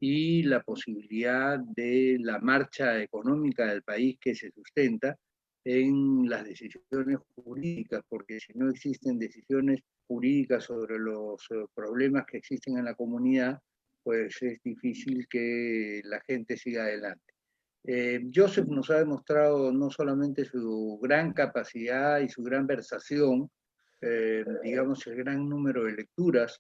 y la posibilidad de la marcha económica del país que se sustenta en las decisiones jurídicas, porque si no existen decisiones jurídicas sobre los problemas que existen en la comunidad, pues es difícil que la gente siga adelante. Joseph nos ha demostrado no solamente su gran capacidad y su gran versación, digamos el gran número de lecturas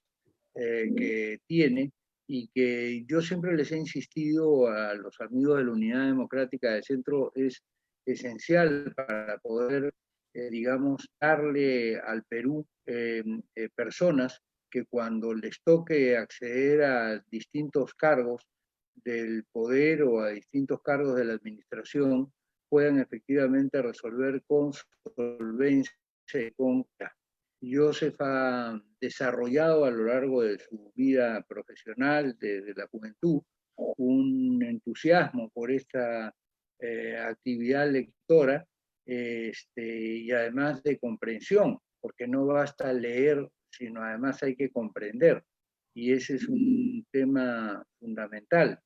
que tiene, y que yo siempre les he insistido a los amigos de la Unidad Democrática de Centro, es esencial para poder, digamos, darle al Perú personas que cuando les toque acceder a distintos cargos del poder o a distintos cargos de la administración, puedan efectivamente resolver con solvencia y con claridad. Joseph ha desarrollado a lo largo de su vida profesional, desde la juventud, un entusiasmo por esta actividad lectora y además de comprensión, porque no basta leer, sino además hay que comprender. Y ese es un tema fundamental.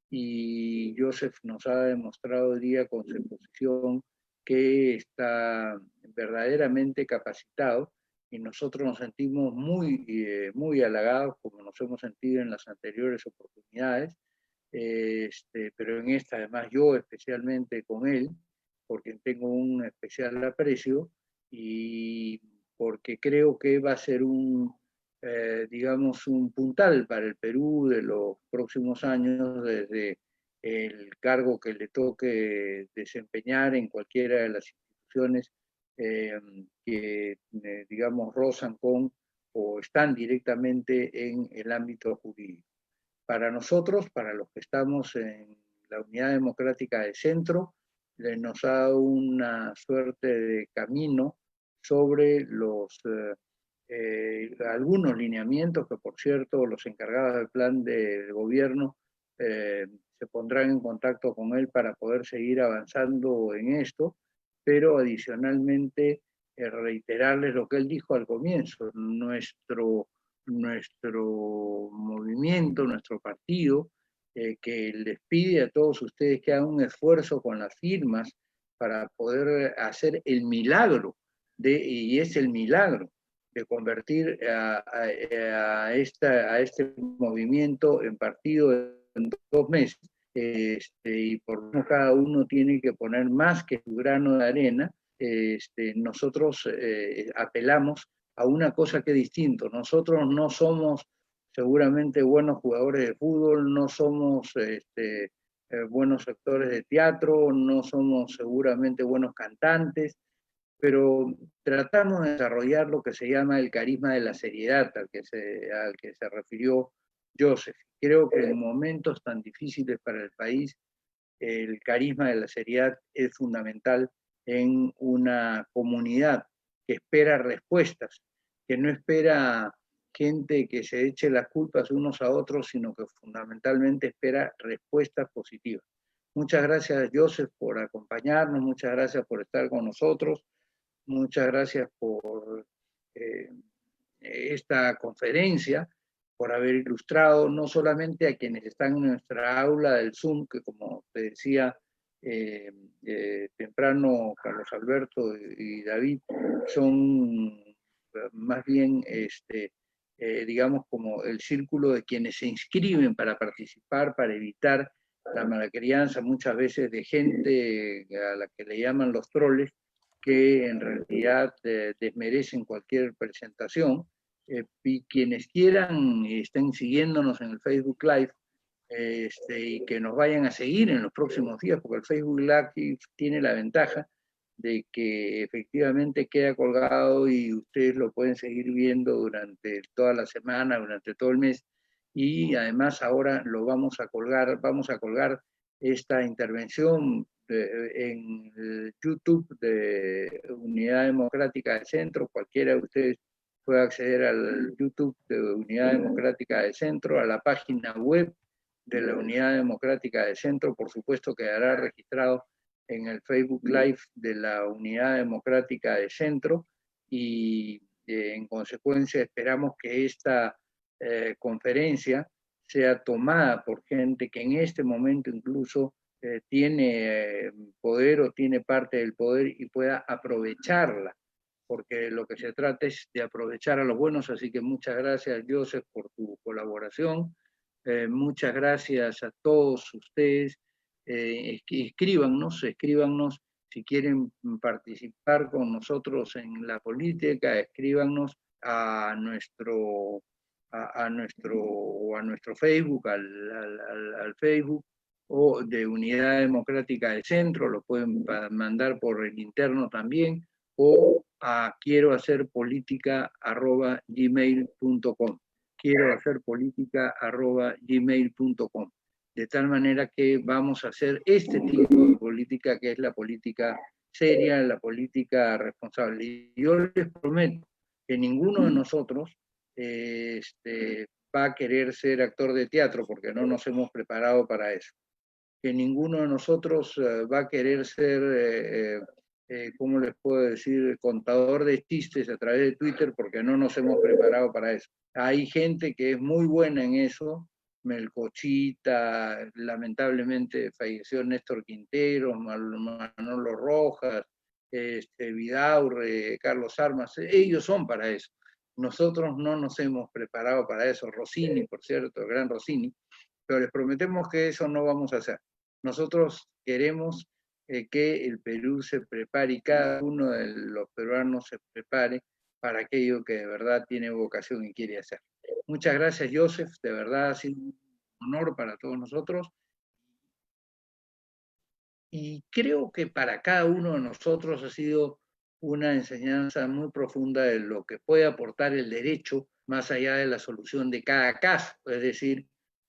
Y Joseph nos ha demostrado hoy día con su exposición que está verdaderamente capacitado y nosotros nos sentimos muy halagados, como nos hemos sentido en las anteriores oportunidades, pero en esta además yo especialmente con él, porque tengo un especial aprecio y porque creo que va a ser digamos, un puntal para el Perú de los próximos años, desde el cargo que le toque desempeñar en cualquiera de las instituciones que, digamos, rozan con o están directamente en el ámbito jurídico. Para nosotros, para los que estamos en la Unidad Democrática de Centro, nos ha dado una suerte de camino sobre algunos lineamientos que, por cierto, los encargados del plan de gobierno se pondrán en contacto con él para poder seguir avanzando en esto, pero adicionalmente reiterarles lo que él dijo al comienzo. Nuestro movimiento, nuestro partido, que les pide a todos ustedes que hagan un esfuerzo con las firmas para poder hacer el milagro, y es el milagro, de convertir a este movimiento en partido en 2 meses. Y por lo menos cada uno tiene que poner más que su grano de arena. Nosotros apelamos a una cosa que es distinto. Nosotros no somos seguramente buenos jugadores de fútbol, no somos buenos actores de teatro, no somos seguramente buenos cantantes, pero tratamos de desarrollar lo que se llama el carisma de la seriedad al que se refirió Joseph. Creo que en momentos tan difíciles para el país, el carisma de la seriedad es fundamental en una comunidad que espera respuestas, que no espera gente que se eche las culpas unos a otros, sino que fundamentalmente espera respuestas positivas. Muchas gracias, Joseph, por acompañarnos, muchas gracias por estar con nosotros, muchas gracias por esta conferencia, por haber ilustrado no solamente a quienes están en nuestra aula del Zoom, que como te decía temprano Carlos Alberto y David, son más bien, digamos, como el círculo de quienes se inscriben para participar, para evitar la malacrianza muchas veces de gente a la que le llaman los troles, que en realidad desmerecen cualquier presentación. Y quienes quieran y estén siguiéndonos en el Facebook Live, y que nos vayan a seguir en los próximos días, porque el Facebook Live tiene la ventaja de que efectivamente queda colgado y ustedes lo pueden seguir viendo durante toda la semana, durante todo el mes, y además ahora lo vamos a colgar esta intervención en el YouTube de Unidad Democrática del Centro. Cualquiera de ustedes puede acceder al YouTube de Unidad Democrática del Centro, a la página web de la Unidad Democrática del Centro, por supuesto quedará registrado en el Facebook Live de la Unidad Democrática del Centro, y en consecuencia esperamos que esta conferencia sea tomada por gente que en este momento incluso tiene poder o tiene parte del poder y pueda aprovecharla, porque lo que se trata es de aprovechar a los buenos. Así que muchas gracias, Joseph, por tu colaboración. Muchas gracias a todos ustedes. Escríbanos si quieren participar con nosotros en la política, escríbanos a nuestro Facebook, al Facebook o de Unidad Democrática del Centro, lo pueden mandar por el interno también, o a quiero-hacer-política@gmail.com, quiero-hacer-política@gmail.com, de tal manera que vamos a hacer este tipo de política, que es la política seria, la política responsable. Y yo les prometo que ninguno de nosotros va a querer ser actor de teatro, porque no nos hemos preparado para eso. Que ninguno de nosotros va a querer ser, ¿cómo les puedo decir?, contador de chistes a través de Twitter, porque no nos hemos preparado para eso. Hay gente que es muy buena en eso, Melcochita, lamentablemente falleció Néstor Quintero, Manolo Rojas, Vidaurre, Carlos Armas, ellos son para eso. Nosotros no nos hemos preparado para eso. Rossini, por cierto, el gran Rossini, pero les prometemos que eso no vamos a hacer. Nosotros queremos que el Perú se prepare y cada uno de los peruanos se prepare para aquello que de verdad tiene vocación y quiere hacer. Muchas gracias, Joseph, de verdad ha sido un honor para todos nosotros. Y creo que para cada uno de nosotros ha sido una enseñanza muy profunda de lo que puede aportar el derecho más allá de la solución de cada caso, es decir,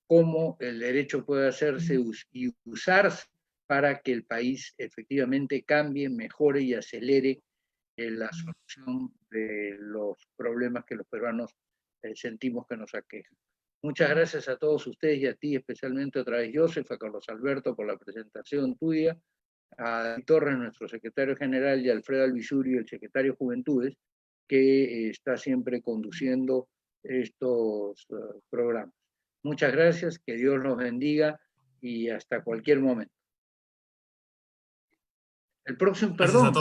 cómo el derecho puede hacerse y usarse para que el país efectivamente cambie, mejore y acelere la solución de los problemas que los peruanos sentimos que nos aquejan. Muchas gracias a todos ustedes y a ti especialmente otra vez, Joseph, a Carlos Alberto por la presentación tuya, a David Torres, nuestro secretario general, y a Alfredo Alvisuri, el secretario de Juventudes, que está siempre conduciendo estos programas. Muchas gracias, que Dios los bendiga y hasta cualquier momento. El próximo, perdón, el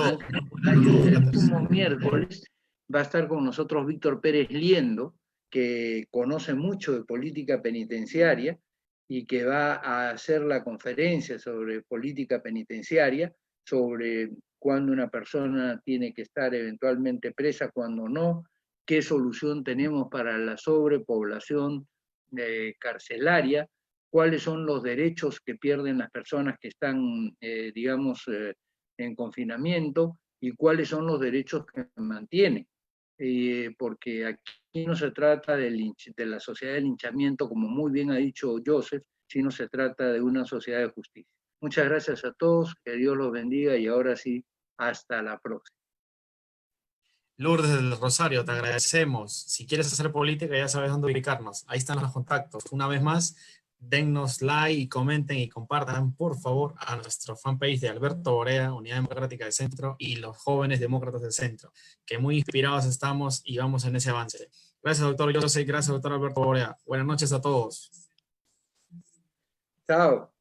próximo miércoles va a estar con nosotros Víctor Pérez Liendo, que conoce mucho de política penitenciaria y que va a hacer la conferencia sobre política penitenciaria, sobre cuándo una persona tiene que estar eventualmente presa, cuándo no, qué solución tenemos para la sobrepoblación carcelaria, cuáles son los derechos que pierden las personas que están, en confinamiento, y cuáles son los derechos que mantienen. Porque aquí no se trata de la sociedad del linchamiento, como muy bien ha dicho Joseph, sino se trata de una sociedad de justicia. Muchas gracias a todos, que Dios los bendiga, y ahora sí, hasta la próxima. Lourdes del Rosario, te agradecemos. Si quieres hacer política, ya sabes dónde ubicarnos. Ahí están los contactos. Una vez más, dennos like y comenten y compartan, por favor, a nuestro fanpage de Alberto Borea, Unidad Democrática del Centro, y los Jóvenes Demócratas del Centro, que muy inspirados estamos y vamos en ese avance. Gracias, doctor José. Gracias, doctor Alberto Borea. Buenas noches a todos. Chao.